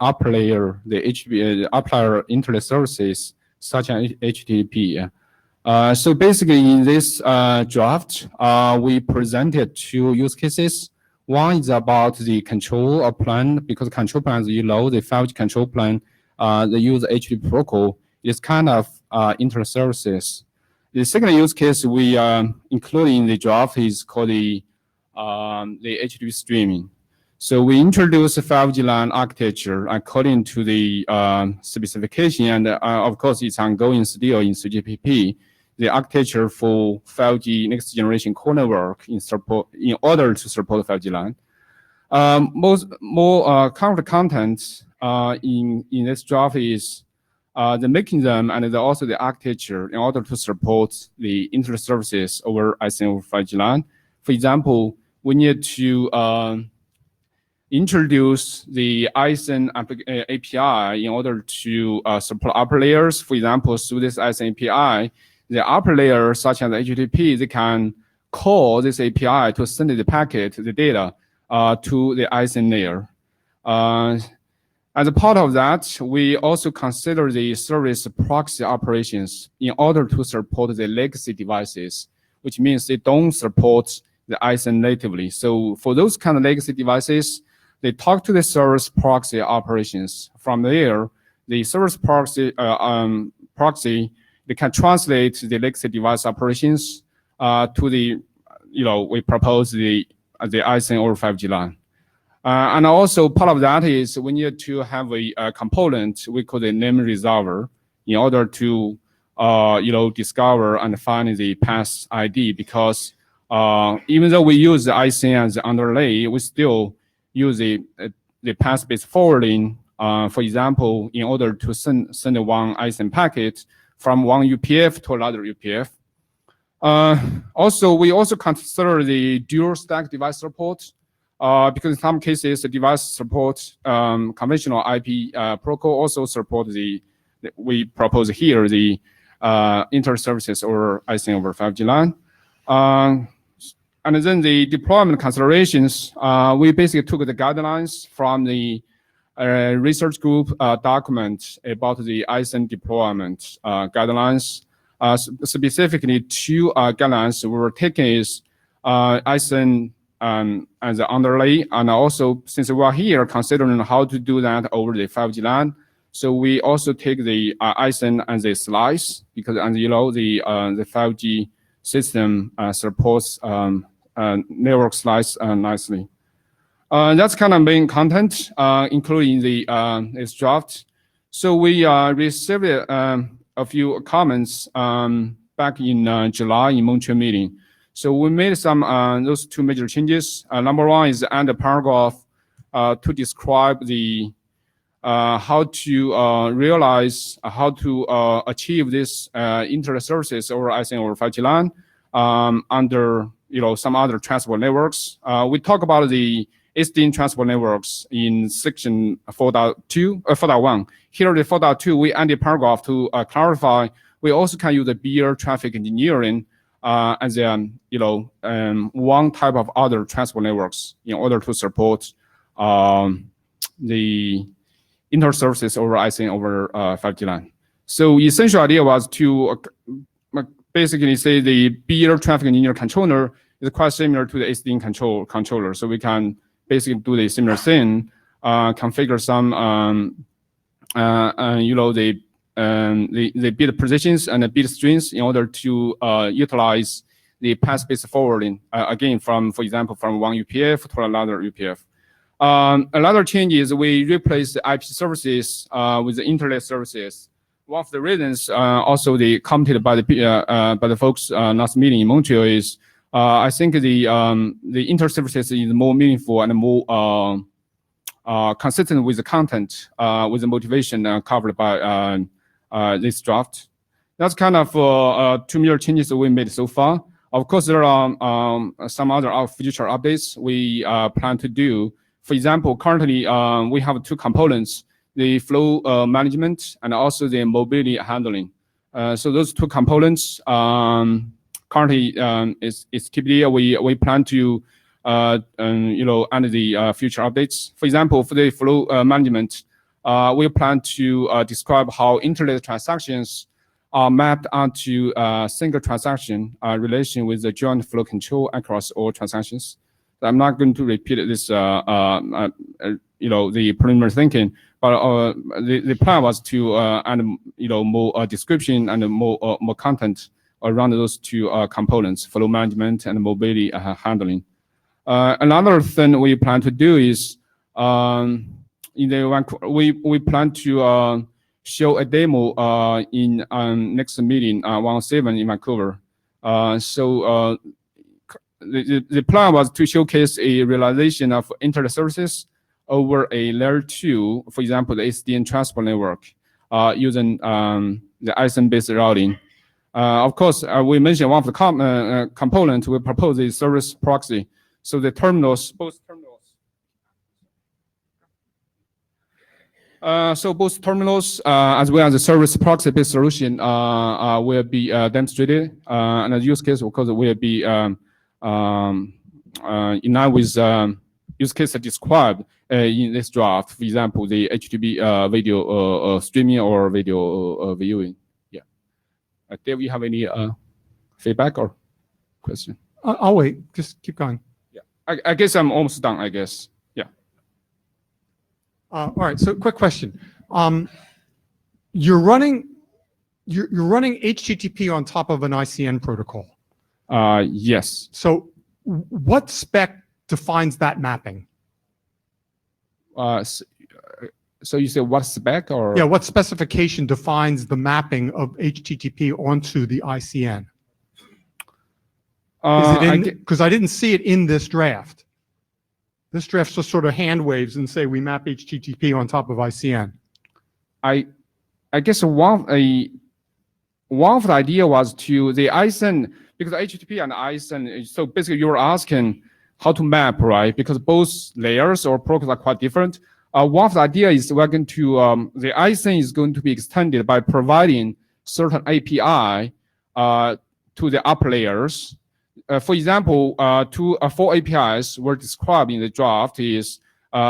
upper layer, the upper layer internet services such as HTTP. So basically, in this draft, we presented two use cases. One is about the control plan, because control plans, the 5G control plan, they use HTTP protocol is kind of internet services. The second use case we include in the draft is called the HTTP streaming. So we introduced a 5G LAN architecture according to the specification, and of course it's ongoing still in 3GPP. The architecture for 5G next generation core network in order to support 5G LAN. More current content in this draft is the mechanism and also the architecture in order to support the internet services over ISN over 5G LAN. For example, we need to introduce the ISN API in order to support upper layers. For example, through this ISN API, the upper layer, such as HTTP, they can call this API to send the packet, the data, to the ISN layer. As a part of that, we also consider the service proxy operations in order to support the legacy devices, which means they don't support the ISN natively. So for those kind of legacy devices, they talk to the service proxy operations. From there, the service proxy they can translate the legacy device operations to the, we propose the ISN over 5G LAN. And also part of that is we need to have a component we call the name resolver in order to, discover and find the path ID, because even though we use the ISN as the underlay, we still use the path-based forwarding For example, in order to send one ISN packet from one UPF to another UPF. Also, we also consider the dual stack device support because in some cases the device support conventional IP protocol also support we propose here the inter-services or ISN over 5G LAN. And then the deployment considerations, we basically took the guidelines from the research group document about the ISN deployment guidelines. Specifically, two guidelines we were taking is ISN as the underlay, and also since we are here considering how to do that over the 5G LAN, so we also take the ISN as a slice because, as you know, the 5G system supports network slice nicely. That's kind of main content, including this draft. So we received a few comments back in July in Montreal meeting. So we made some those two major changes. Number one is add a paragraph to describe the how to realize how to achieve this inter-services over ISN over 5G LAN under some other transport networks. We talk about the SDN transport networks in section 4.2, 4.1. Here the 4.2, we added a paragraph to clarify. We also can use the beer traffic engineering as one type of other transport networks in order to support the inter-services over ISN over 5G LAN. So essential idea was to basically say the beer traffic engineer controller is quite similar to the SDN controller. So we can basically do the similar thing, configure some, the bit positions and the bit strings in order to utilize the path-based forwarding, again, for example, from one UPF to another UPF. Another change is we replace the IP services with the internet services. One of the reasons, also commented by the folks last meeting in Montreal is I think the inter-services is more meaningful and more consistent with the content, with the motivation covered by this draft. That's kind of two major changes that we made so far. Of course, there are some other future updates we plan to do. For example, currently we have two components, the flow management and also the mobility handling. So those two components currently is TBD. We plan to under the future updates. For example, for the flow management, we plan to describe how internet transactions are mapped onto a single transaction relation with the joint flow control across all transactions. I'm not going to repeat this, the preliminary thinking, but the plan was to add, more description and more content around those two components, flow management and mobility handling. Another thing we plan to do is we plan to show a demo in next meeting 107 in Vancouver. The plan was to showcase a realization of internet services over a layer 2, for example, the SDN transport network, using the ISN-based routing. Of course, we mentioned one of the components we propose is service proxy. So the terminals, both terminals, as well as the service proxy-based solution will be demonstrated, and the use case, of course, will be in line with use case described in this draft. For example, the HTTP video streaming or video viewing. Yeah. Dave, you have any feedback or question? I'll wait. Just keep going. Yeah. I guess I'm almost done. I guess. Yeah. All right. So, quick question. You're running HTTP on top of an ICN protocol. Yes. So what spec defines that mapping? So you say what spec or? Yeah, what specification defines the mapping of HTTP onto the ICN? Because I didn't see it in this draft. This draft just sort of hand waves and say we map HTTP on top of ICN. I guess one of the idea was to the ISN, because HTTP and ISN, so basically you're asking how to map, right? Because both layers or protocols are quite different. One of the idea is we're going to, the ISN is going to be extended by providing certain API to the upper layers. For example, four APIs were described in the draft is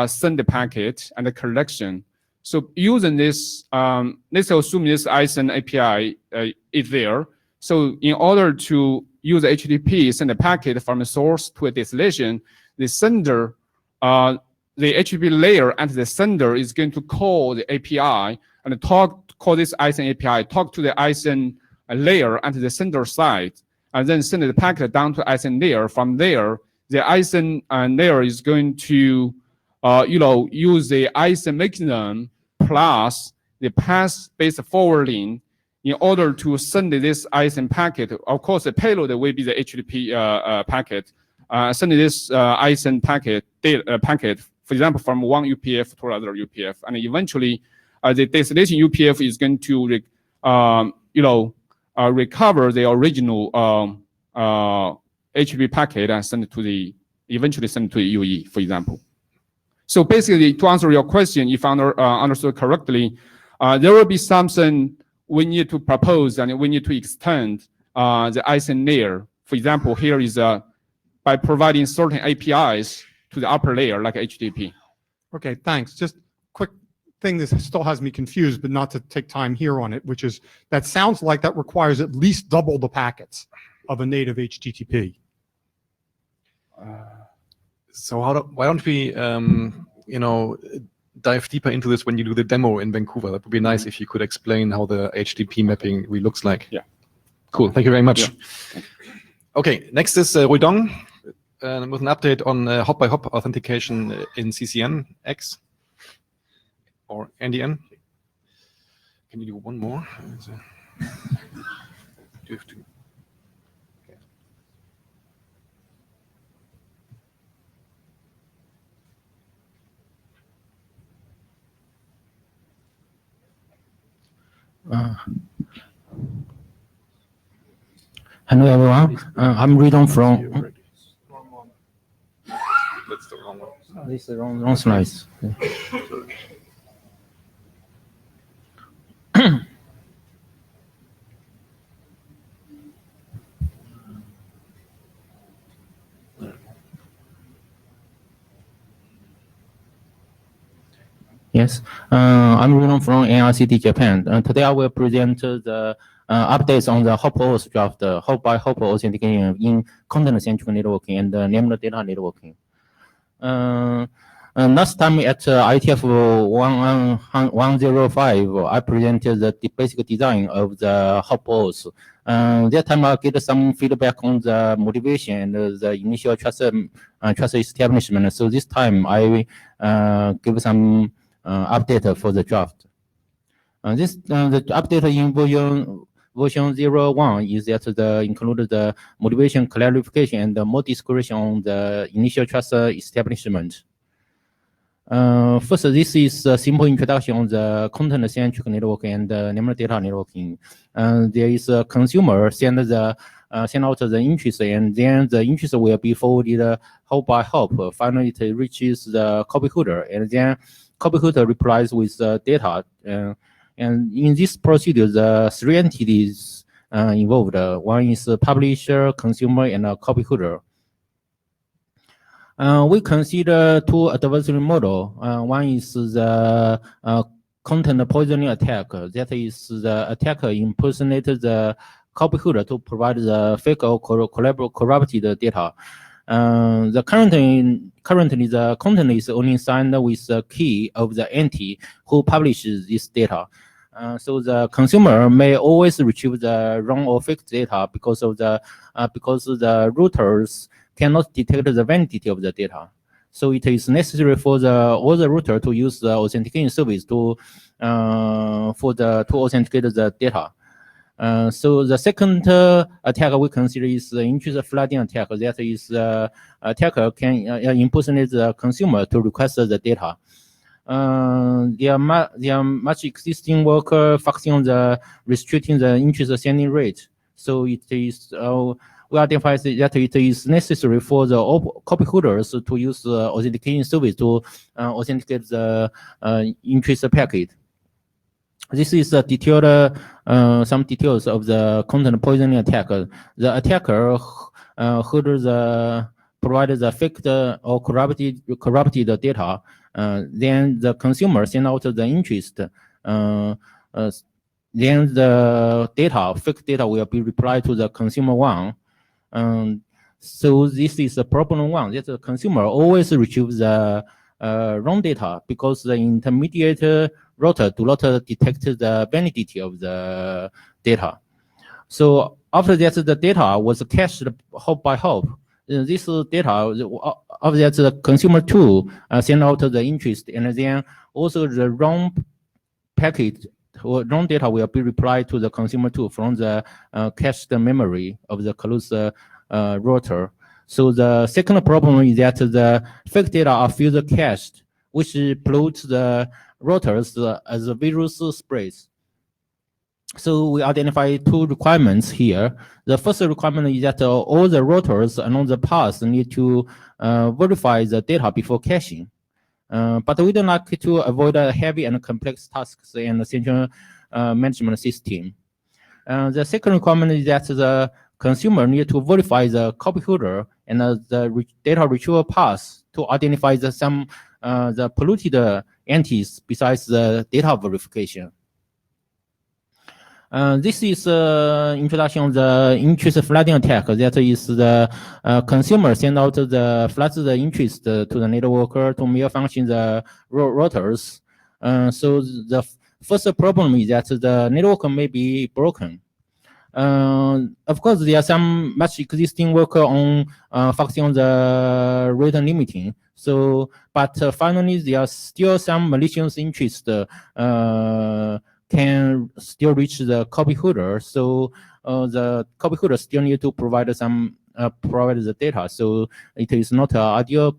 send the packet and the collection. So using this, let's assume this ISN API is there. So in order to use HTTP, send a packet from a source to a destination, the sender, the HTTP layer and the sender is going to call the API and call this ISN API, talk to the ISN layer and the sender side, and then send the packet down to ISN layer. From there, the ISN layer is going to, use the ISN mechanism plus the path-based forwarding in order to send this ISN packet. Of course, the payload will be the HTTP packet. Send this ISN packet, for example, from one UPF to another UPF, and eventually the destination UPF is going to, recover the original HTTP packet and eventually send it to the UE, for example. So basically, to answer your question, if I understood correctly, there will be something we need to propose and we need to extend the ISN layer. For example, here is by providing certain APIs to the upper layer, like HTTP. Okay, thanks. Just quick thing that still has me confused, but not to take time here on it, which is that sounds like that requires at least double the packets of a native HTTP. So why don't we, dive deeper into this when you do the demo in Vancouver? That would be nice if you could explain how the HTTP mapping really looks like. Yeah. Cool. Thank you very much. Yeah. Okay. Next is Rui Dong with an update on hop-by-hop authentication in CCNX or NDN. Can you do one more? Do you have to? Hello everyone, I'm Ridon from. That's the wrong one. This is the wrong slides. Yes, I'm Ridon from NRCT Japan. Today I will present the updates on the hop-OS draft, hop-by-hop authentication in content-centric networking and named data networking. Last time at IETF 105, I presented the basic design of the hop-OS. That time I get some feedback on the motivation and the initial trust establishment. So this time I give some update for the draft. The update in version 01 is that include the motivation clarification and more discretion on the initial trust establishment. First, this is a simple introduction on the content-centric networking and named data networking. There is a consumer send out the interest, and then the interest will be forwarded hop by hop. Finally, it reaches the copy holder, and then copy holder replies with the data. And in this procedure, the three entities involved. One is a publisher, consumer, and a copy holder. We consider two adversary model. One is the content poisoning attack. That is the attacker impersonated the copy holder to provide the fake or corrupted data. Currently the content is only signed with the key of the entity who publishes this data. So the consumer may always retrieve the wrong or fake data because the routers cannot detect the validity of the data. So it is necessary for all the router to use the authentication service to authenticate the data. So the second attack we consider is the intrusive flooding attack. That is, attacker can impersonate the consumer to request the data. There are much existing work focusing on the restricting the intrusive sending rate. So it is we identify that it is necessary for the copy holders to use the authentication service to authenticate the intrusive packet. This is a detailed, some details of the content poisoning attack. The attacker provided the fake or corrupted data. Then the consumer send out the interest. Then the fake data will be replied to the consumer one. So this is the problem one, that the consumer always receives the wrong data because the intermediate router do not detect the validity of the data. So after that, the data was cached hop by hop. This data, after that, the consumer too send out the interest, and then also the wrong packet or wrong data will be replied to the consumer too from the cached memory of the closed router. So the second problem is that the fake data are further cached, which pollutes the routers as a virus spreads. So we identify two requirements here. The first requirement is that all the routers along the path need to verify the data before caching. But we don't like to avoid heavy and complex tasks in the central management system. The second requirement is that the consumer need to verify the copy holder and the data retrieval path to identify the polluted entities besides the data verification. This is introduction of the intrusive flooding attack. That is the consumer send out the floods the interest to the network to malfunction the routers. So the first problem is that the network may be broken. Of course, there are some much existing work on focusing on the rate limiting. So, but finally, there are still some malicious interest can still reach the copy holder. So the copy holder still need to provide some provide the data. So it is not an ideal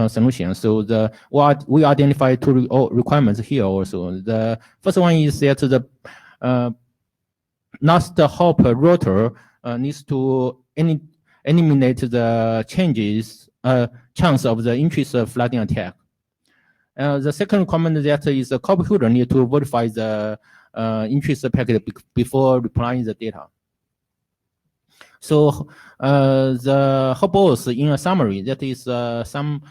solution. So we identify two requirements here also. The first one is that the last hop router needs to eliminate the chance of the intrusive flooding attack. The second requirement that is the copy holder need to verify the intrusive packet before replying the data. So the hop-OS in a summary, that is some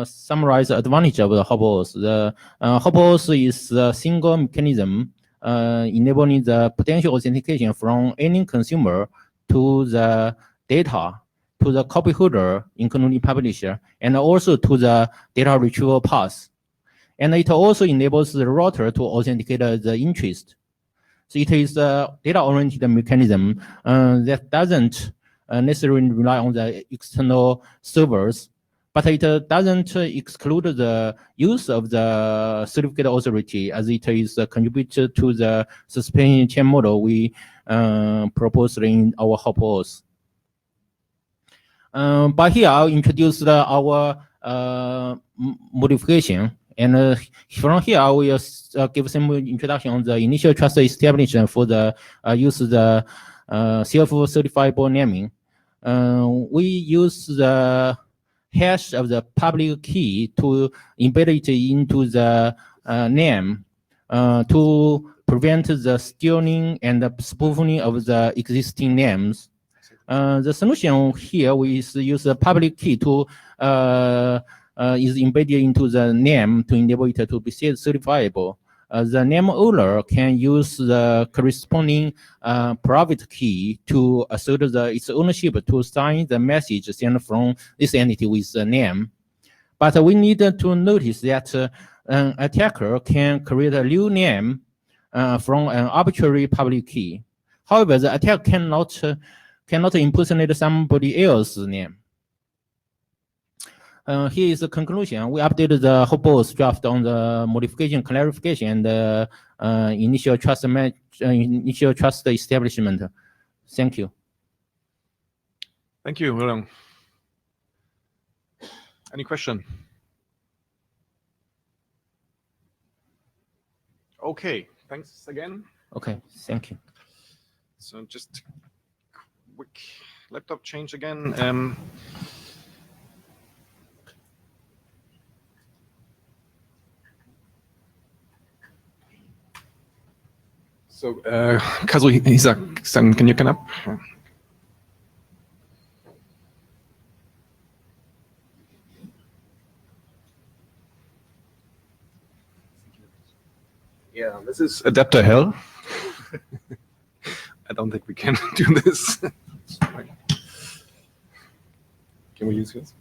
summarized advantage of the hop-OS. The hop-OS is a single mechanism enabling the potential authentication from any consumer to the data, to the copy holder, including publisher, and also to the data retrieval path. And it also enables the router to authenticate the interest. So it is a data-oriented mechanism that doesn't necessarily rely on the external servers, but it doesn't exclude the use of the certificate authority, as it is contributed to the suspension chain model we proposed in our hop-OS. But here I'll introduce our modification. And from here, I will give some introduction on the initial trust establishment for the use of the self-certifiable naming. We use the hash of the public key to embed it into the name to prevent the stealing and the spoofing of the existing names. The solution here is use the public key to is embedded into the name to enable it to be certifiable. The name owner can use the corresponding private key to assert its ownership to sign the message sent from this entity with the name. But we need to notice that an attacker can create a new name from an arbitrary public key. However, the attacker cannot impersonate somebody else's name. Here is the conclusion. We updated the Hopos draft on the modification, clarification, and initial trust establishment. Thank you. Thank you, William. Any question? Okay, thanks again. Okay, thank you. So just quick laptop change again. So, Kazuhisa-san, can you come up? Yeah, this is adapter hell. I don't think we can do this. Can we use this?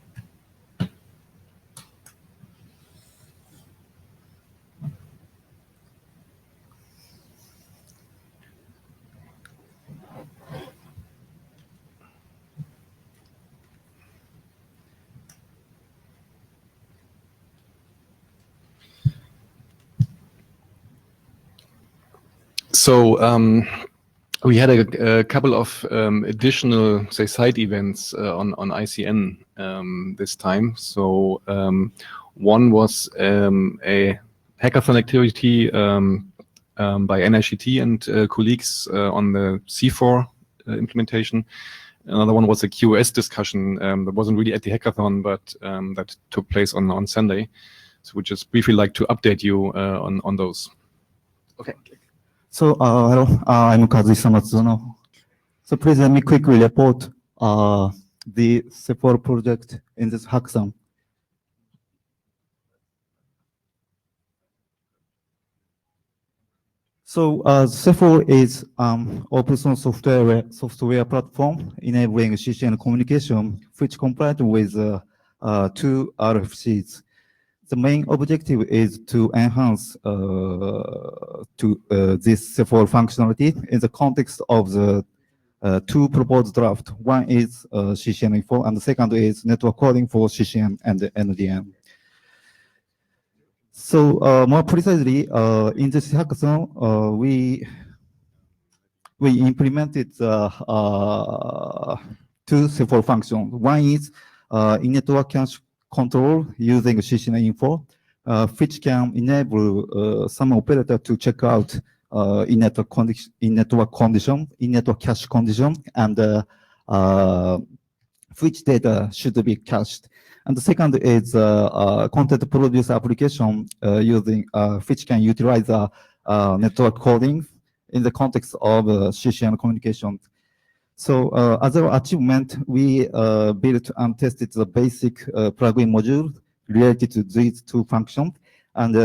So we had a couple of additional, say, side events on ICN this time. So one was a hackathon activity by NICT and colleagues on the C4 implementation. Another one was a QoS discussion that wasn't really at the hackathon, but that took place on Sunday. So we just briefly like to update you on those. Okay. So, hello, I'm Kazuhisa Matsuno. So please let me quickly report the C4 project in this hackathon. So C4 is open source software platform enabling CCN communication, which complies with 2 RFCs. The main objective is to enhance this C4 functionality in the context of the 2 proposed drafts. One is CCN info, and the second is network coding for CCN and NDN. So more precisely, in this hackathon, we implemented 2 C4 functions. One is in-network cache control using CCN info, which can enable some operator to check out in-network cache condition, and which data should be cached. And the second is content producer application using which can utilize network coding in the context of CCN communication. So as our achievement, we built and tested the basic plugin module related to these 2 functions, and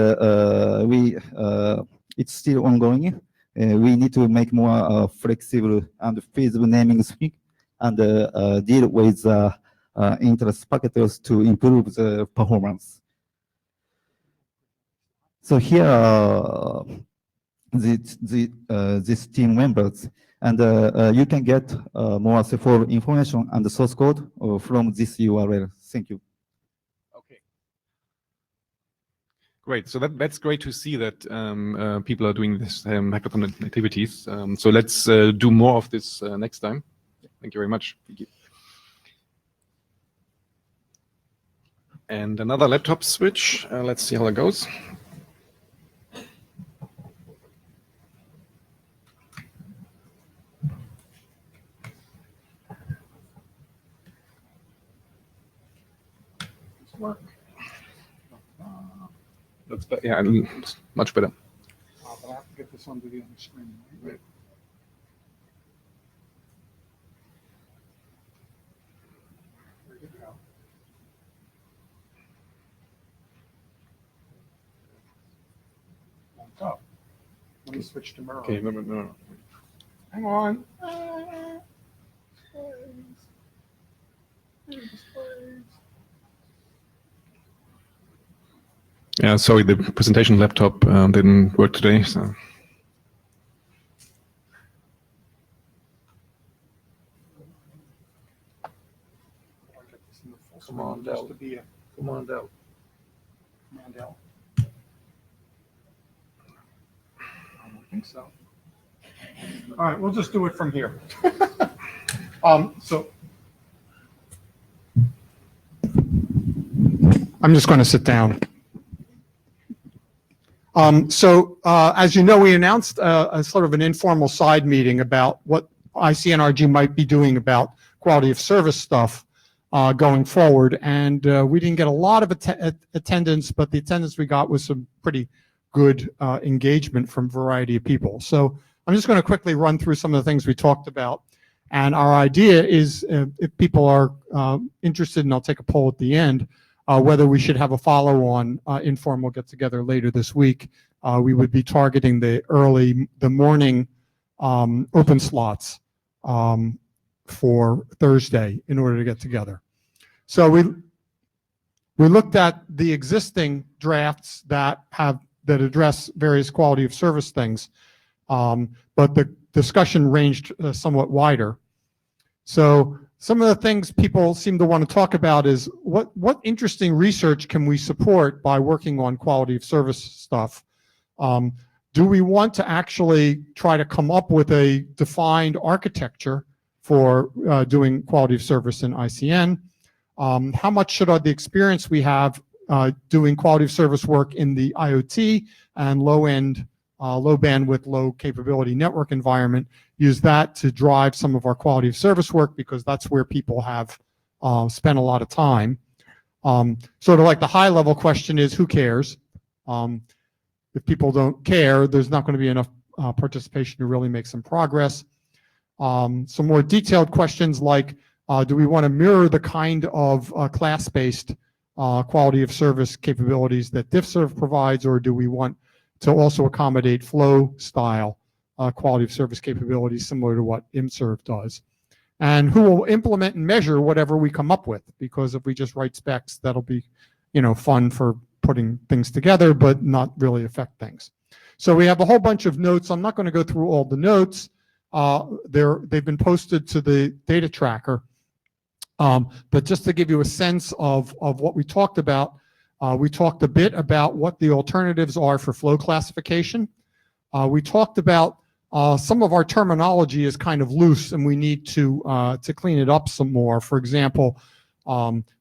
it's still ongoing. We need to make more flexible and feasible naming scheme and deal with interest packeters to improve the performance. So here are these team members. And you can get more C4 information and the source code from this URL. Thank you. Okay. Great. So that's great to see that people are doing this hackathon activities. So let's do more of this next time. Thank you very much. Thank you. And another laptop switch. Let's see how it goes. Work. Looks better. Yeah, much better. But I have to get this on video on the screen. Right? Where'd it go? Won't go. Let me switch to mirror. Okay, no. Hang on. Yeah, sorry, the presentation laptop didn't work today. So. Come on, just to be a Come on down. Mandel? I don't think so. All right, we'll just do it from here. So I'm just going to sit down. As you know, we announced a sort of an informal side meeting about what ICNRG might be doing about quality of service stuff going forward. And we didn't get a lot of attendance, but the attendance we got was some pretty good engagement from a variety of people. So I'm just going to quickly run through some of the things we talked about. And our idea is, if people are interested, and I'll take a poll at the end, whether we should have a follow-on informal get-together later this week. We would be targeting the morning open slots for Thursday in order to get together. So we looked at the existing drafts that address various quality of service things, but the discussion ranged somewhat wider. So some of the things people seem to want to talk about is what interesting research can we support by working on quality of service stuff? Do we want to actually try to come up with a defined architecture for doing quality of service in ICN? How much should the experience we have doing quality of service work in the IoT and low-end, low bandwidth, low capability network environment, use that to drive some of our quality of service work, because that's where people have spent a lot of time. Sort of like the high level question is, who cares? If people don't care, there's not going to be enough participation to really make some progress. Some more detailed questions like, do we want to mirror the kind of class-based quality of service capabilities that DiffServ provides, or do we want to also accommodate flow style quality of service capabilities similar to what IMServ does? And who will implement and measure whatever we come up with? Because if we just write specs, that'll be, fun for putting things together, but not really affect things. So we have a whole bunch of notes. I'm not going to go through all the notes. They've been posted to the data tracker. But just to give you a sense of what we talked about, we talked a bit about what the alternatives are for flow classification. We talked about some of our terminology is kind of loose, and we need to clean it up some more. For example,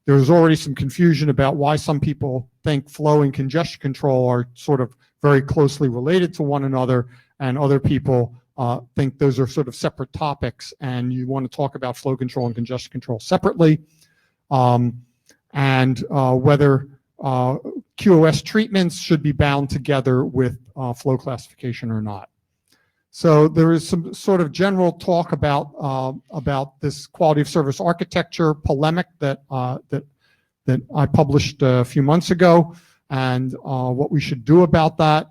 there's already some confusion about why some people think flow and congestion control are sort of very closely related to one another, and other people think those are sort of separate topics, and you want to talk about flow control and congestion control separately, and whether QoS treatments should be bound together with flow classification or not. So there is some sort of general talk about this quality of service architecture polemic that I published a few months ago, and what we should do about that.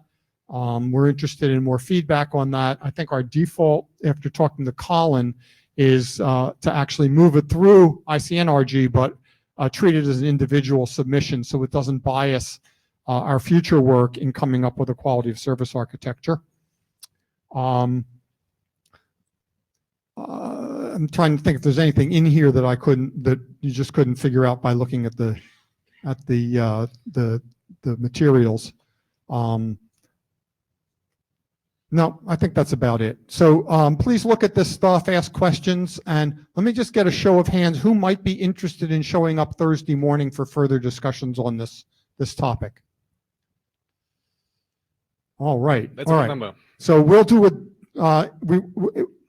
We're interested in more feedback on that. I think our default, after talking to Colin, is to actually move it through ICNRG, but treat it as an individual submission so it doesn't bias our future work in coming up with a quality of service architecture. I'm trying to think if there's anything in here that you just couldn't figure out by looking at the materials. No, I think that's about it. So please look at this stuff, ask questions, and let me just get a show of hands. Who might be interested in showing up Thursday morning for further discussions on this topic? All right. That's a good number. So we'll do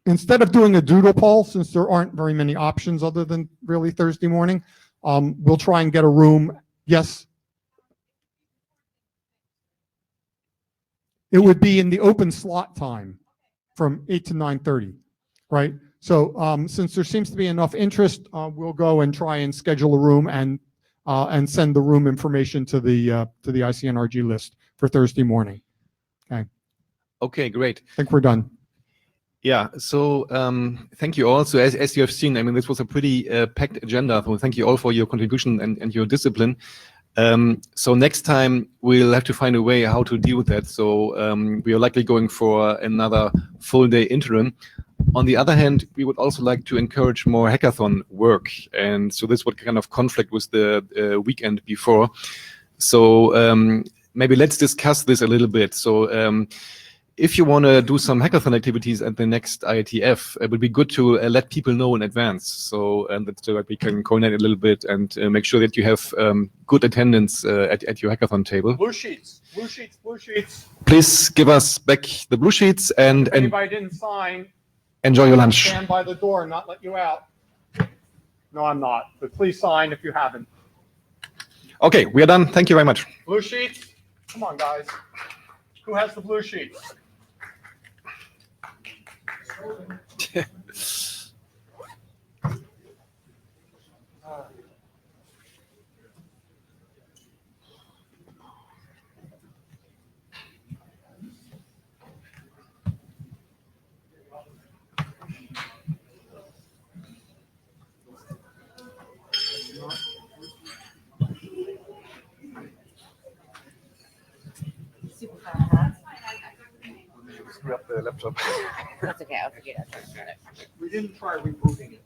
instead of doing a doodle poll, since there aren't very many options other than really Thursday morning, we'll try and get a room. Yes. It would be in the open slot time from 8 to 9:30, right? So since there seems to be enough interest, we'll go and try and schedule a room and send the room information to the ICNRG list for Thursday morning. Okay. Okay, great. I think we're done. Yeah, so thank you all. So as you have seen, I mean, this was a pretty packed agenda. So thank you all for your contribution and your discipline. So next time we'll have to find a way how to deal with that. So we are likely going for another full day interim. On the other hand, we would also like to encourage more hackathon work. And so this would kind of conflict with the weekend before. So maybe let's discuss this a little bit. So if you want to do some hackathon activities at the next IETF, it would be good to let people know in advance. So that we can coordinate a little bit and make sure that you have good attendance at your hackathon table. Blue sheets, blue sheets, blue sheets. Please give us back the blue sheets and Anybody didn't sign, enjoy your lunch. stand by the door and not let you out. No, I'm not, but please sign if you haven't. Okay, we are done. Thank you very much. Blue sheets, come on, guys. Who has the blue sheets? Screw up the laptop. That's okay, I'll forget it. We didn't try rebooting it.